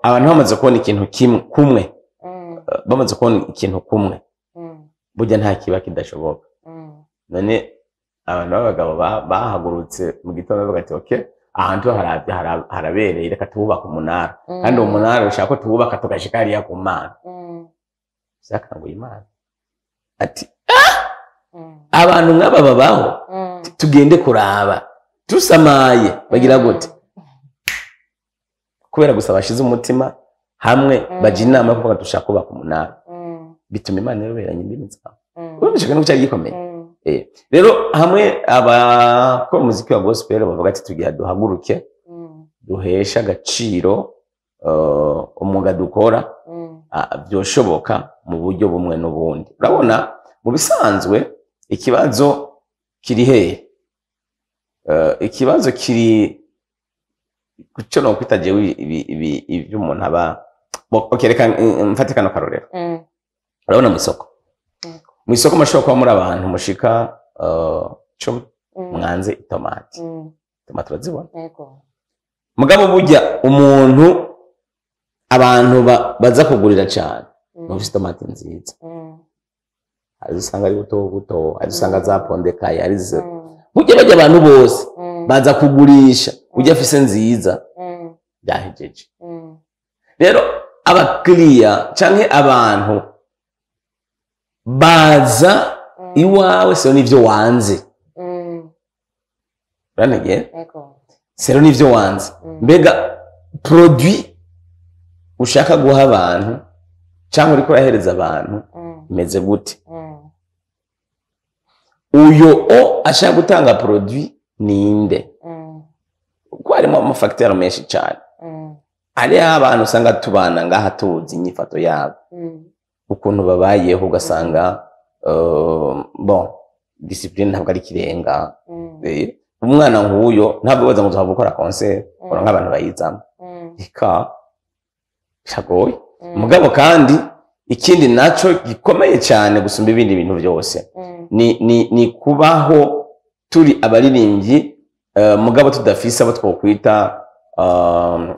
abantu bamaze kubona ikintu kumwe bamaze kubona ikintu kumwe burya nta kiba kidashoboka none abantu b'abagabo bahagurutse mu gitondo bavuga ati okay ahantu harabereye reka tububaka umunara kandi uwo munara ushaka ko tububaka tugashika hariya ku Mana zakanguye Imana ati abantu nk'aba babaho tugende kuraba tusamaye bagira gute kubera gusa bashize umutima hamwe baje inama kuko dushaka kubaka umunara bituma Imana iroberanya indimi zabo urumva no cyari gikomeye rero hamwe abakora umuziki wa gospel bavuga ati tugiye duhaguruke duhesha agaciro umwuga dukora byoshoboka mu buryo bumwe n'ubundi urabona mu bisanzwe ikibazo kiri hehe ikibazo kiri kuco no kwitaje ibyo umuntu aba okereka mfate kano karorero urabona mu isoko mashobora kuba muri abantu mushika 10 mwanze itomati urazibona mugabo burya umuntu abantu baza kugurira cyane mufite tomati nziza azisanga ari buto azisanga zapondekaye ari burya bajya abantu bose baza kugurisha burya afise nziza byahejeje rero abakiriya canke abantu baza iwawe sero nivyo wanze uranege sero nivyo wanze mbega produit ushaka guha abantu cyangwa uriko urahereza abantu imeze gute uyo ashaka gutanga produit ninde kuko harimo amafacteur menshi cyane ari abantu usanga tubana ngaha tuzi inyifato yabo ukuntu babayeho ugasanga bon discipline ntabwo ari kirenga umwana nk'uyo ntabwo baza ngo tuha gukora concert ora nk'abantu bayizamo ika shagoye mugabo kandi ikindi naco gikomeye cyane gusumba ibindi bintu byose ni kubaho turi abaririmbyi mugabo tudafise abo twokwita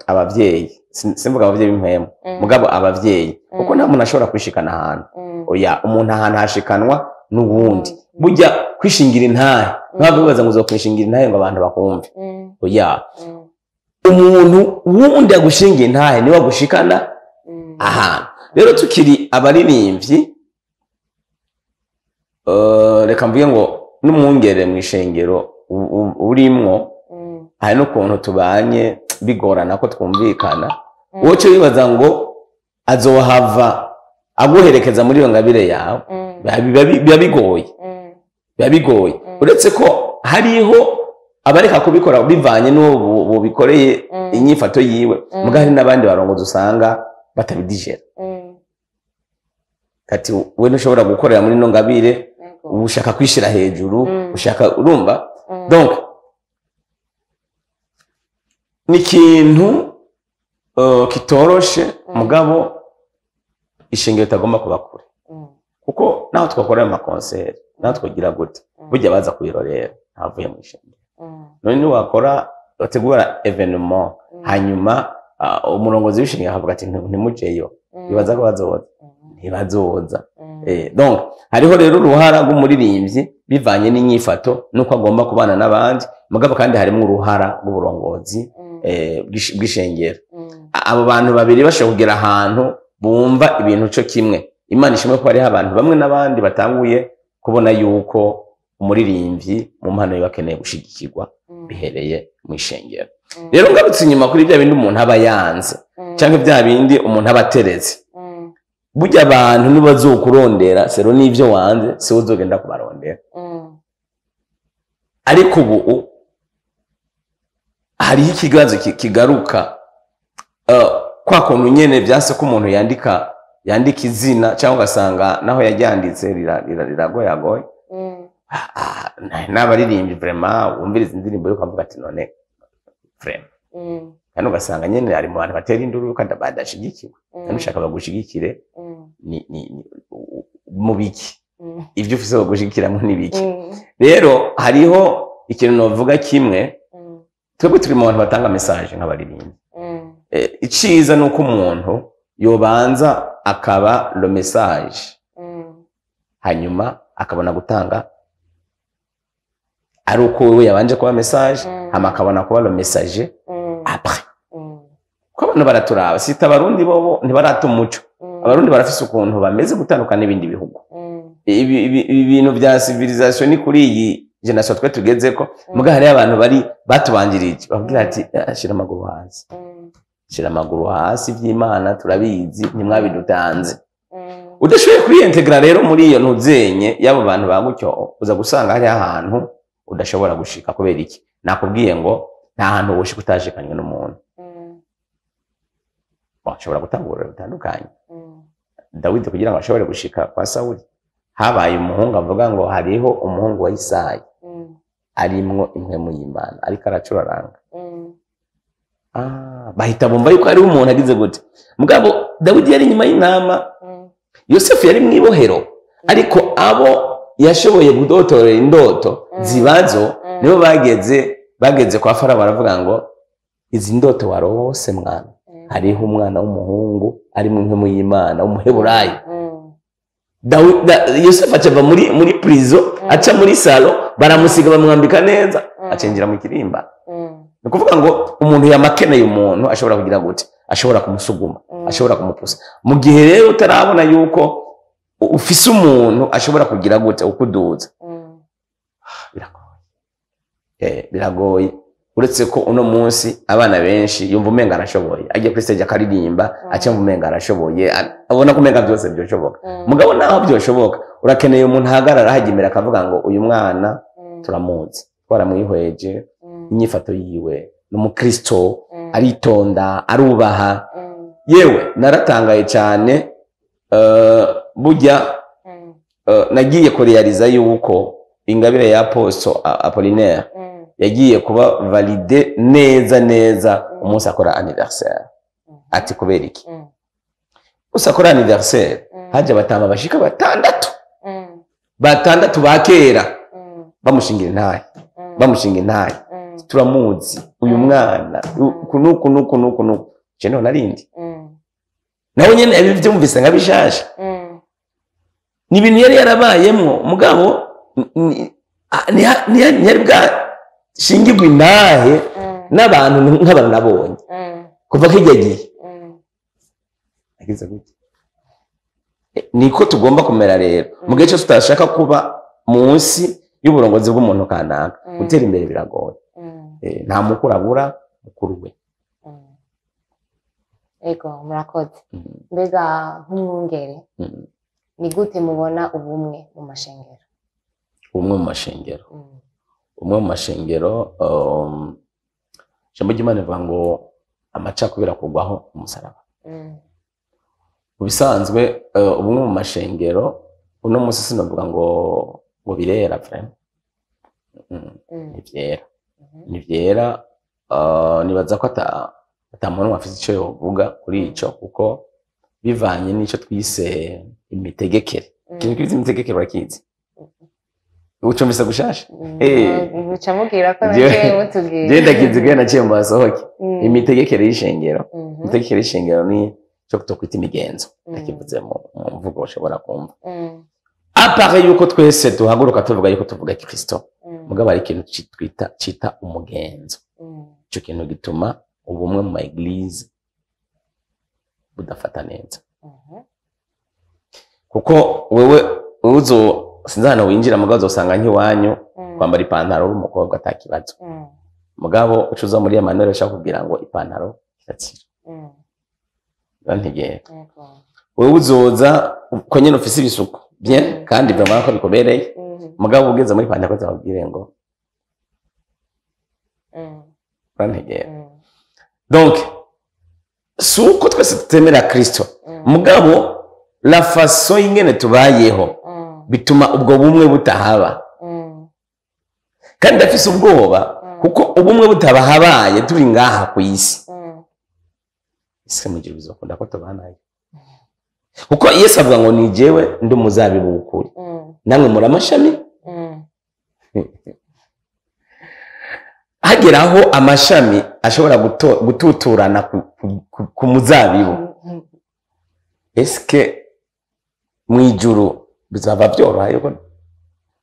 abavyeyi simvuga abavyeyi b'impwemu mugabo abavyeyi kuko nta muntu ashobora kwishikana ahantu oya umuntu ahantu hashikanwa n'ubundi burya kwishingira intahe ntabwo bibaza ngo uzokwishingira intahe ngo abantu bakumve oya umuntu wundi agushingira intahe niwe agushikana ahantu rero tukiri abaririmbyi reka mvuge ngo n'umwungere mu ishengero urimwo hari n'ukuntu tubanye bigorana ko twumvikana wowe cyo wibaza ngo azohava aguherekeza muri iyo ngabire yawe biba bigoye uretse ko hariho abareka kubikora bivanye n'uwo bikoreye inyifato yiwe muga hari n'abandi barongozi usanga batabidijera kati we ntushobora gukorera muri ino ngabire ushaka kwishira hejuru ushaka urumva donc ni ikintu kitoroshe mugabo ishingiro tagomba kuba kure kuko naho twakorera amakonseri naho twagira gute burya baza kwirorera ntavuye mu ishingiro none ni wakora utegura evenement hanyuma umurongozi w'ishingiro akavuga ati ntimujeyo bibaza ko bazoza ntibazoza Donc hariho rero uruhara rw'umuririmbyi bivanye n'inyifato nuko agomba kubana n'abandi mugabo kandi harimo uruhara rw'uburongozi bw'ishengero abo bantu babiri bashobora kugera ahantu bumva ibintu cyo kimwe Imana ishimwe ko hariho abantu bamwe n'abandi batanguye kubona yuko umuririmbyi mu mpano ye bakeneye gushigikirwa bihereye mu ishengero rero ngarutse inyuma kuri bya bindi umuntu aba yanze cyangwa bya bindi umuntu aba ateretse burya abantu nibazokurondera sero n'ivyo wanze se uzogenda kubarondera ariko ubu hariho ikibazo kigaruka kwa kuntu nyene vyase ko umuntu yandika izina cyangwa ugasanga naho yaryanditse riragoyagoye n'abaririmbyi vraiment wumviriza indirimbo yo kavuga ati none vraiment kandi ugasanga nyene ari mu bantu batera induru kandi badashigikiwe kandi ushaka bagushigikire ni mu biki ibyo ufise bagushigikiramo n'ibiki rero hariho ikintu novuga kimwe twebwe turi mu bantu batanga message nk'abaririmbyi iciza nuko umuntu yobanza akaba le message hanyuma akabona gutanga ari uko wewe yabanje kuba message hama akabona kuba le message après ko abantu baraturaba sita abarundi bobo ntibarata umuco abarundi barafise ukuntu bameze gutandukana n'ibindi bihugu ibintu bya civilisation ni kuri iyi generation twe tugezeko muga hari abantu bari batubanjirije bavugira ati ashira amaguru hasi shira amaguru hasi vy'Imana turabizi ntimwabidutanze udashoboye kuri integra rero muri iyo ntuzenye yabo bantu bagutyo uza gusanga hari ahantu udashobora gushika kubera iki nakubwiye ngo nta hantu woshika utajikanywe n'umuntu bashobora gutangura bitandukanye Dawidi kugira ngo ashobore gushika kwa Sawuli habaye umuhungu avuga ngo hariho umuhungu wa Isayi arimwo impwemu y'Imana ariko aracuraranga bahita bumva yuko ari umuntu agize gute mugabo Dawidi yari nyuma y'intama Yosefu yari mwibohero ariko abo yashoboye gudotorera indoto zibazo nibo bageze kwa Farawo baravuga ngo izi ndoto warose mwana hariho umwana w'umuhungu ari mu impwemu y'Imana w'umuheburayo Yosefu acava muri prison aca muri salo baramusiga bamwambika neza acenjira mu kirimba ni kuvuga ngo umuntu yamakeneye umuntu ashobora kugira gute ashobora kumusuguma ashobora kumupusa mu gihe rero utarabona yuko ufise umuntu ashobora kugira gute ukuduza biragoye uretse ko uno munsi abana benshi yumva umenga arashoboye agiye kuri stage akaririmba acyumva umenga arashoboye abona ko umenga byose byoshoboka mugabo naho byoshoboka urakeneye umuntu ahagarara hagimera akavuga ngo uyu mwana turamuzi twaramwihweje inyifato yiwe n'umukristo aritonda arubaha yewe naratangaye cyane burya nagiye kurealiza yuko ingabire ya Apostle Apollinaire yagiye kuba valide neza umunsi akora anniversaire ati kubera iki usakora anniversaire haje batama bashika batandatu bakera bamushingira intahe turamuzi uyu mwana kunuku cene narindi naho nyene ibi byumvise nkabishasha ni ibintu yari yarabayemwo mugabo ntiyari bwa shingirwa intahe n'abantu nk'abantu nabonye kuva kijya gihe agize gute niko tugomba kumera rero mu gihe cyose tutashaka kuba munsi y'uburongozi bw'umuntu kanaka gutera imbere biragoye nta mukuru abura mukuru we ego murakoze mbega nk'umwungere ni gute mubona ubumwe mu mashengero umwe mu mashengero ijambo ry'Imana rivuga ngo amacakubiri akugwaho umusaraba mu bisanzwe ubumwe mu mashengero uno munsi sinovuga ngo birera vraiment nivyera nibaza ko atamuntu afite icyo yovuga kuri ico kuko bivanye n'ico twise imitegekere ikintu kizi imitegekere barakizi ucumvise gushasha ucamubwira ko naje mutubwira je ndakizi gwe naciye mu basohoke imitegekere y'ishengero imitegekere y'ishengero ni cyo kutokwita imigenzo nakivuze mu mvugo ushobora kumva apare yuko twese duhaguruka tuvuga yuko tuvuga Kristo mugabo ari ikintu cita umugenzo cyo kintu gituma ubumwe mu eglise budafata neza kuko wewe uzo sinzana winjira mugabo uzosanga nkiwanyu kwambara ipantaro y'umukobwa atakibazo mugabo ucuza muri Emmanuel ashaka kugira ngo ipantaro iratsira bantegeye wewe uzoza ko nyene ufise ibisuko bien kandi vraiment ko bikobereye mugabo ugeze muri pantaro zababwire ngo bantegeye donc suko twese tutemera Kristo mugabo la façon ingene tubayeho bituma ubwo bumwe butahaba kandi afise ubwoba kuko ubumwe butabahabaye turi ngaha ku isi ise mugiye bizokunda ko tubanaye kuko Yesu avuga ngo ni jewe ndi umuzabibu w'ukuri namwe muri amashami hageraho amashami ashobora gututurana ku muzabibu eske mwijuru bizava byoroha yuko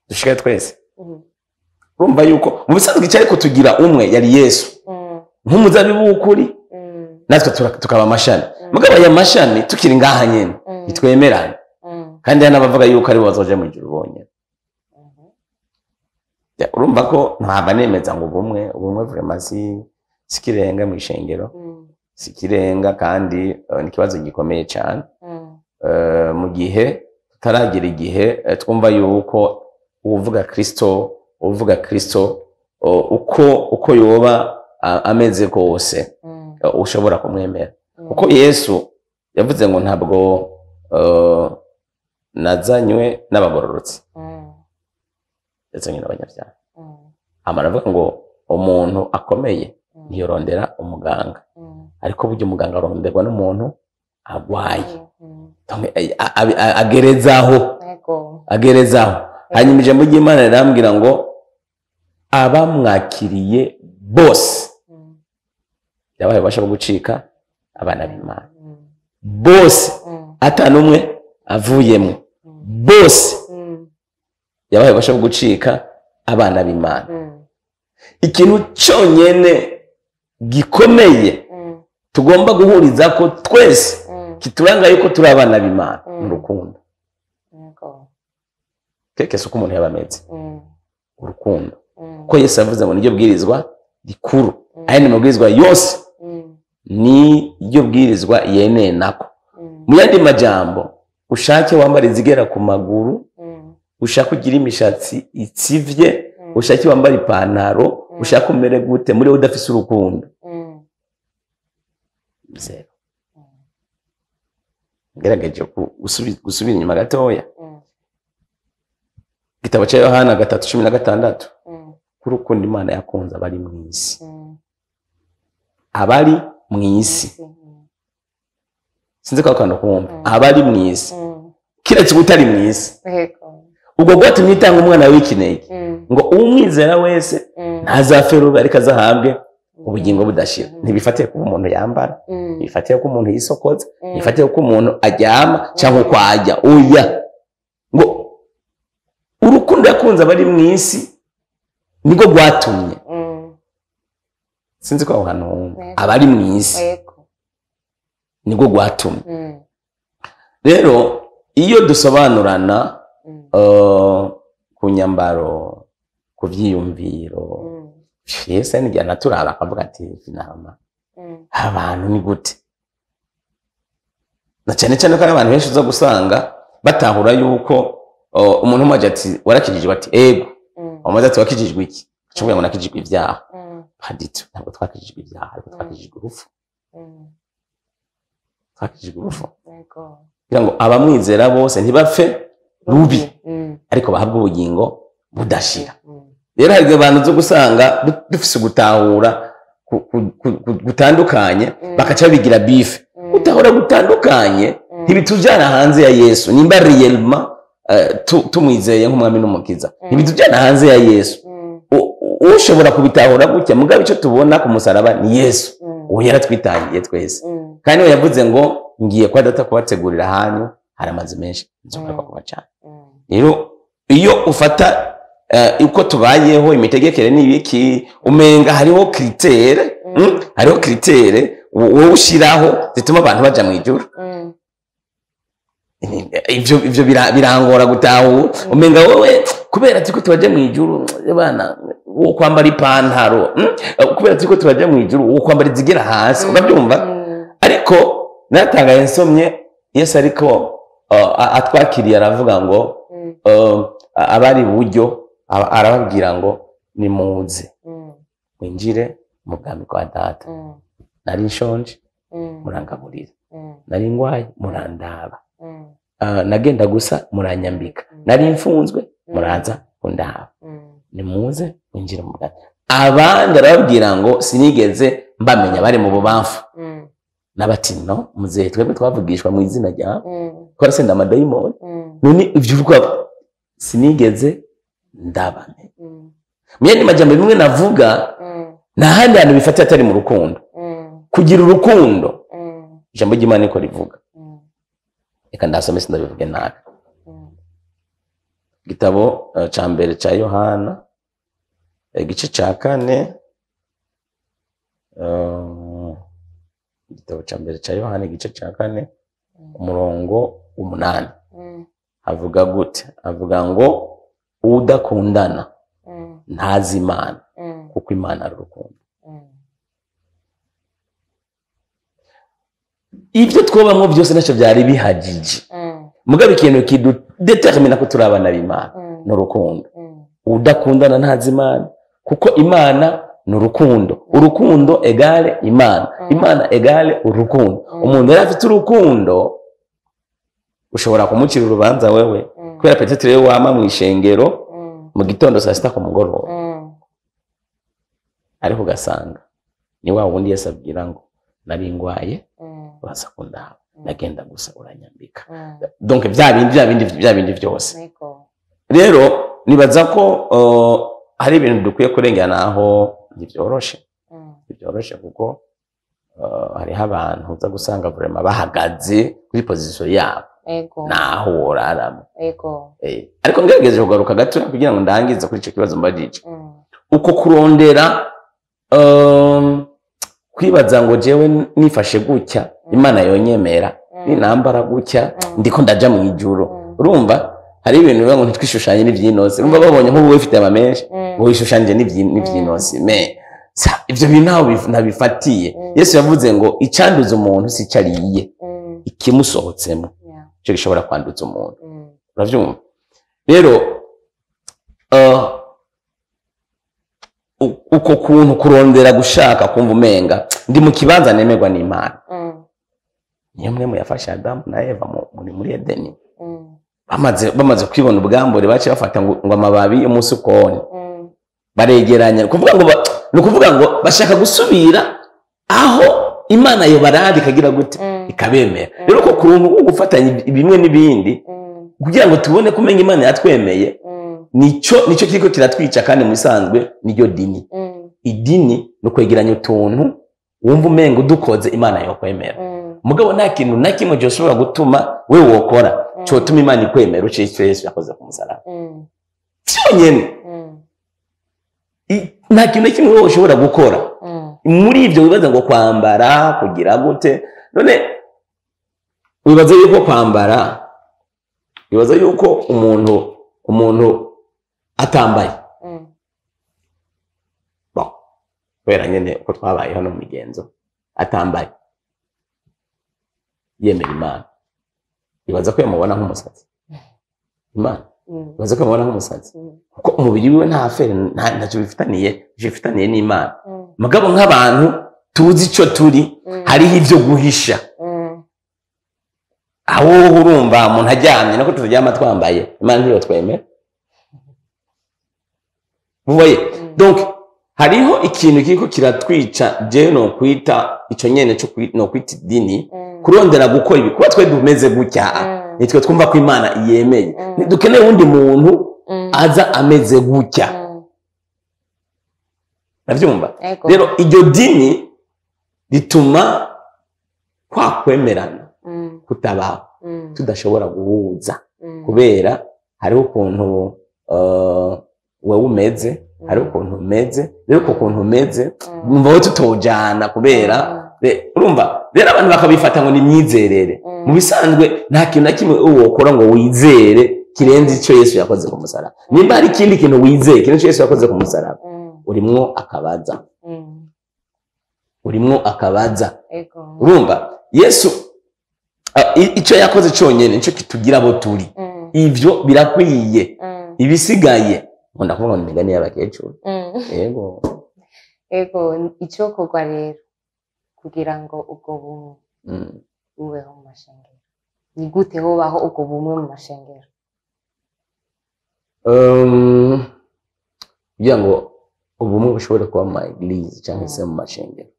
dushika twese urumva yuko mu bisanzwe cyari ko tugira umwe yari Yesu nk'umuzabibu w'ukuri natwe tukaba amashami mugabo aya mashami tukiri ngaha nyene itwemerana kandi yana bavuga yuko ari bazoje mu ijuru bonyene urumva ko ntaba nemeza ngo ubumwe vraiment sikirenga mu ishengero sikirenga kandi ni kibazo gikomeye cyane mu gihe tutaragira igihe twumva yuko uvuga Kristo uko yoba ameze kose ushobora kumwemera kuko Yesu yavuze ngo ntabwo nazanywe n'abagororotsi yazanywe n'abanyabyaha amaravuga ngo umuntu akomeye ntiyorondera umuganga ariko buryo umuganga aronderwa n'umuntu agwaye agerezaho hanyuma ijambo ry'Imana rirambwira ngo abamwakiriye bose yabaye basha gucika abana b'Imana bose atanumwe avuyemwe bose yabaye basha gucika abana b'Imana ikintu cyonyene gikomeye tugomba guhuriza ko twese kituranga yuko turi abana b'Imana mu rukundo keke uko umuntu yabameze urukundo ko Yesu avuze ngo niryo bwirizwa rikuru aya ni mabwirizwa yose ni iryo bwirizwa yeneye nako mu yandi majambo ushake wambara izigera ku maguru ushaka kugira imishatsi itsivye ushake wambara ipantaro ushaka umere gute muri udafise urukundo zero ngerageje gusubira inyuma gatoya Gitabo cya Yohana 3:16 kurukundo Imana yakunze abari mu isi abari mu isi sinzi ko akano kumva abari mu isi kiretse gutari mu isi ubwo gwatumye itanga umwana w'ikinege ngo umwizera wese ntazafera ariko azahabwe ubugingo budashira ntibifatiye ko umuntu yambara bifatiye ko umuntu yisokoza bifatiye ko umuntu aryama cyangwa ko ajya oya ngo urukundo yakunze abari mu isi niko gwatumye sinzi ko aho hantu abari mu isi niko gwatumye rero iyo dusobanurana ku nyambaro ku vyiyumviro Yesu ni jana turaba akavuga ati finama abantu ni gute na cyane cyane ko abantu benshi uza gusanga batahura yuko umuntu umaje ati warakijijwe ati ego amaze ati wakijijwe iki cyangwa ngo nakijijwe ibyaha hadito ntabwo twakijijwe ibyaha ariko twakijijwe urupfu kugira ngo abamwizera bose ntibapfe rubi ariko bahabwe ubugingo budashira rero hari abantu zo gusanga dufise gutahura gutandukanye bakaca bigira bife gutahura gutandukanye ntibitujana hanze ya Yesu nimba réellement tumwizeye nk'umwami n'umukiza ntibitujana hanze ya Yesu ushobora kubitahura gutya mugabe icyo tubona ku musaraba ni Yesu uwo yaratwitangiye twese kandi we yavuze ngo ngiye kwa data kubategurira hanyu hari amazi menshi nzogaruka kubacana. Rero iyo ufata uko tubayeho imitegekere n'ibiki umenga hariho kritere hariho kritere wowe ushiraho zituma abantu baja mu ijuru. Ivyo birangora gutahu umenga wowe kubera tiko tubaje mu ijuru bana wo kwambara ipantaro kubera tiko tubaje mu ijuru wo kwambara izigera hasi ukabyumva. Ariko natangaye nsomye Yesu ariko atwakiriye aravuga ngo abari buryo arababwira ngo nimuze mwinjire mu bwami kwa data. Nari nshonje murangaburira, nari ngwaye murandaba, nagenda gusa muranyambika, nari mfunzwe muraza kundaba, nimuze mwinjire mu bwami. Abandi arababwira ngo sinigeze mbamenya bari mu bubamfu. Nabati no muzehe twebwe twavugishwa mu izina ryawe ko senda amadayimoni none ivyo uvuga sinigeze ndabame. Myene majambo bimwe navuga na handi hantu bifata atari mu rukundo. Kugira urukundo ijambo ry'Imana niko rivuga. Eka ndasome sindabivuge nabi. Gitabo ca mbere ca Yohana igice ca 4 igitabo ca mbere ca Yohana igice ca 4 umurongo 8 avuga gute? Avuga ngo udakundana ntazi Imana kuko Imana ari urukundo. Ivyo twobamwo byose naco byari bihagije mugabe ikintu kidudetermina ko turi abana b'Imana no rukundo. Udakundana ntazi Imana kuko Imana ni urukundo. Urukundo egale Imana, Imana egale urukundo. Umuntu yari afite urukundo ushobora kumucira urubanza wewe kubera petete rero wama mu ishengero mu gitondo saa sita ku mugoroba, ariko ugasanga ni wa wundi Yesu abwira ngo nari ngwaye baza kundaba, nagenda gusa uranyambika. Donc bya bindi byose rero nibaza ko hari ibintu dukwiye kurengana aho ntivyoroshe kuko hari abantu uza gusanga vraiment bahagaze kuri position yabo naho woraramo. Ariko ngerageje kugaruka gato kugira ngo ndangize kuri ico kibazo mbajije. Uko kurondera kwibaza ngo jewe nifashe gutya Imana yonyemera ninambara gutya ndiko ndaja mu ijuru. Urumva hari ibintu biba ngo ntitwishushanye n'ivyinose. Urumva babonye nk'ubu wifite amamenshi wishushanye n'ivyinose ivyo bintu nabifatiye. Yesu yavuze ngo icanduza umuntu si cariye ikimusohotsemo cyo gishobora kwanduza umuntu. Uravyumva? Rero uko kuntu kurondera gushaka kumva umenga ndi mu kibanza nemerwa n'Imana niyo mwe yafasha Adamu na Eva muri Edeni. Bamaze kwibona ubwambure bace bafata ngo amababi y'umusukoni baregeranya kuvuga ngo bashaka gusubira aho Imana yo barari kagira gute ikabemera. Rero ko kurungu gufatanya bimwe n'ibindi kugira ngo tubone kumenya Imana yatwemeye nico kiriko kiratwica kandi musanzwe niryo dini. Idini no kwegeranya utuntu wumva umenga udukoze Imana yo kwemera. Mugabo nta kintu na kimwe gishobora gutuma we wokora cyo tuma Imana ikwemera uciye Yesu yakoze ku musaraba. Cyonyene nta kintu kimwe wowe ushobora gukora muri ivyo. Wibaza ngo kwambara kugira gute? None wibaza yuko kwambara, wibaza yuko umuntu atambaye kubera nyene uko twabaye hano mu migenzo atambaye yemera Imana, wibaza ko yamubona nk'umusazi Imana? Wibaza ko yamubona nk'umusazi kuko umubiri wiwe nta afere ntacyo bifitaniye n'Imana. Mugabo nk'abantu tuzi ico turi hariho ivyo guhisha. Aho urumva umuntu ajyamye nako turyama twambaye Imana ntiyo twemera. Vuye donc hariho ikintu kiko kiratwica je no kwita ico nyene cyo no kwita dini kurondera gukora ibi kuba twe dumeze gutya nitwe twumva ko Imana yemeye. Dukeneye undi muntu aza ameze gutya. Navyumva? Rero iryo dini rituma kwa kwemerana kutabaho tudashobora guhuza kubera hariho ukuntu wowe umeze hariho ukuntu umeze rero uko kuntu umeze numva wowe tutojana kubera urumva rero abantu bakabifata ngo ni imyizerere mu bisanzwe nta kintu na kimwe wokora ngo wizere kirenze icyo Yesu yakoze ku musaraba nimba hari ikindi kintu wizeye kintu Yesu yakoze ku musaraba urimwo akabaza urumva Yesu icyo yakoze cyonyine nicyo kitugira abo turi ivyo birakwiye ibisigaye nkunda kuvuga ngo imigani y'abakecuru ego icyo kugwa rero kugira ngo ubwo bumwe bubeho mu mashengero ni gute hobaho ubwo bumwe mu mashengero kugira ngo ubumwe bushobore kuba mu maeglise cyangwa se mu mashengero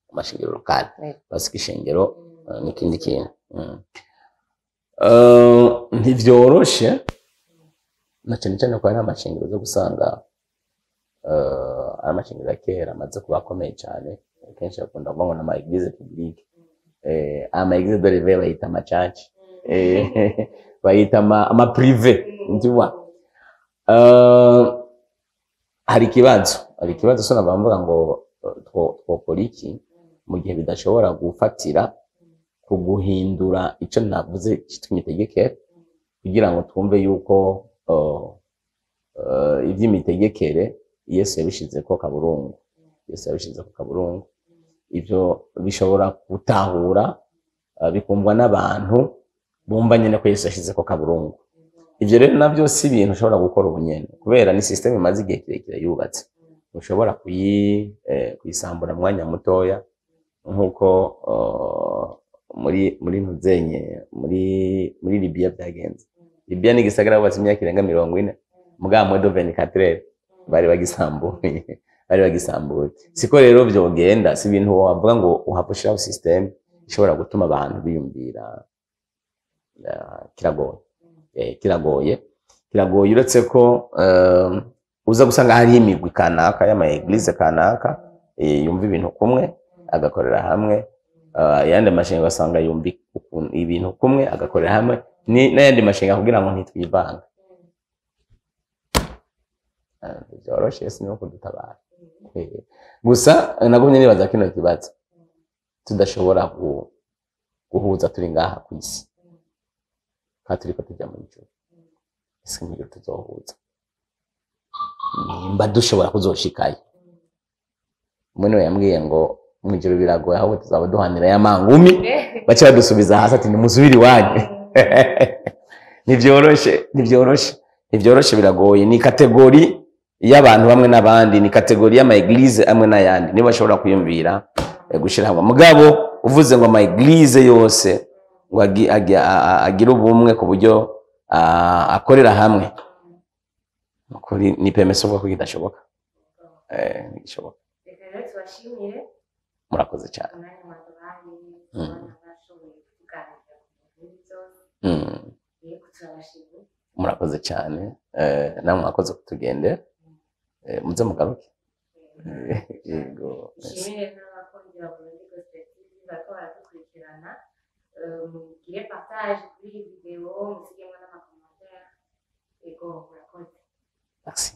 mu mashengero lokale basika ishengero n'ikindi kintu ntivyoroshe na cyane cyane ko hari amashengero zo gusanga ari amashengero ya kera amaze kuba akomeye cyane kenshi bakunda kuvuga ngo n'ama eglise publique ama eglise de réveil bayita amacaci bayita ama privé ndiwa hari ikibazo so navuga ngo twokora iki mu gihe bidashobora gufatira ku guhindura icyo navuze cyitwa imitegekere kugira ngo twumve yuko iby'imitegekere Yesu yabishize ko kaburungu ivyo bishobora gutahura bikumvwa n'abantu bumva nyene ko Yesu yashize ko kaburungu ivyo rero navyo si ibintu ushobora gukora ubunyene kubera ni system imaze igihe kirekire yubatse ushobora kuyisambura mwanya mutoya nkuko muri ntuzenye muri Libya byagenze Libya ni gisagara bubatse imyaka irenga 40 mugabo modo 24 bari bagisambuye siko rero vyogenda si ibintu wavuga ngo uhapushiraho system ishobora gutuma abantu biyumvira kiragoye uretse ko uza gusanga hari imigwi kanaka y'ama eglise kanaka yumva ibintu kumwe agakorera hamwe yandi mashenga basanga yumva ibintu kumwe agakorera hamwe n'ayandi mashenga kugira ngo ntitwivanga byoroshe si nuko dutabara gusa nagumye nibaza kino kibazo tudashobora guhuza turi ngaha ku isi kandi turiko tujya mu ijuru ese nk'ibyo tuzohuza nimba dushobora kuzoshikayo umwe yambwiye ngo mu ijuru biragoye aho tuzaba duhanira ya mangumi baca badusubiza hasi ati nimusubire iwanyu ntivyoroshe biragoye ni kategori y'abantu bamwe n'abandi ni kategori y'ama eglise amwe n'ayandi niba bashobora kwiyumvira gushira hamwe mugabo uvuze ngo ama eglise yose ngo agira ubumwe ku buryo akorera hamwe ukuri ni pemeso ko kidashoboka ntigishoboka rero tubashimire murakoze cyane murakoze cyane namwe mwakoze kutugendera muze mugaruke yego nshimire n'abakunzi ba Burundi Gospel TV bariko baradukurikirana mugire partage kuri iyi video musigemo n'amakommentaire yego murakoze merci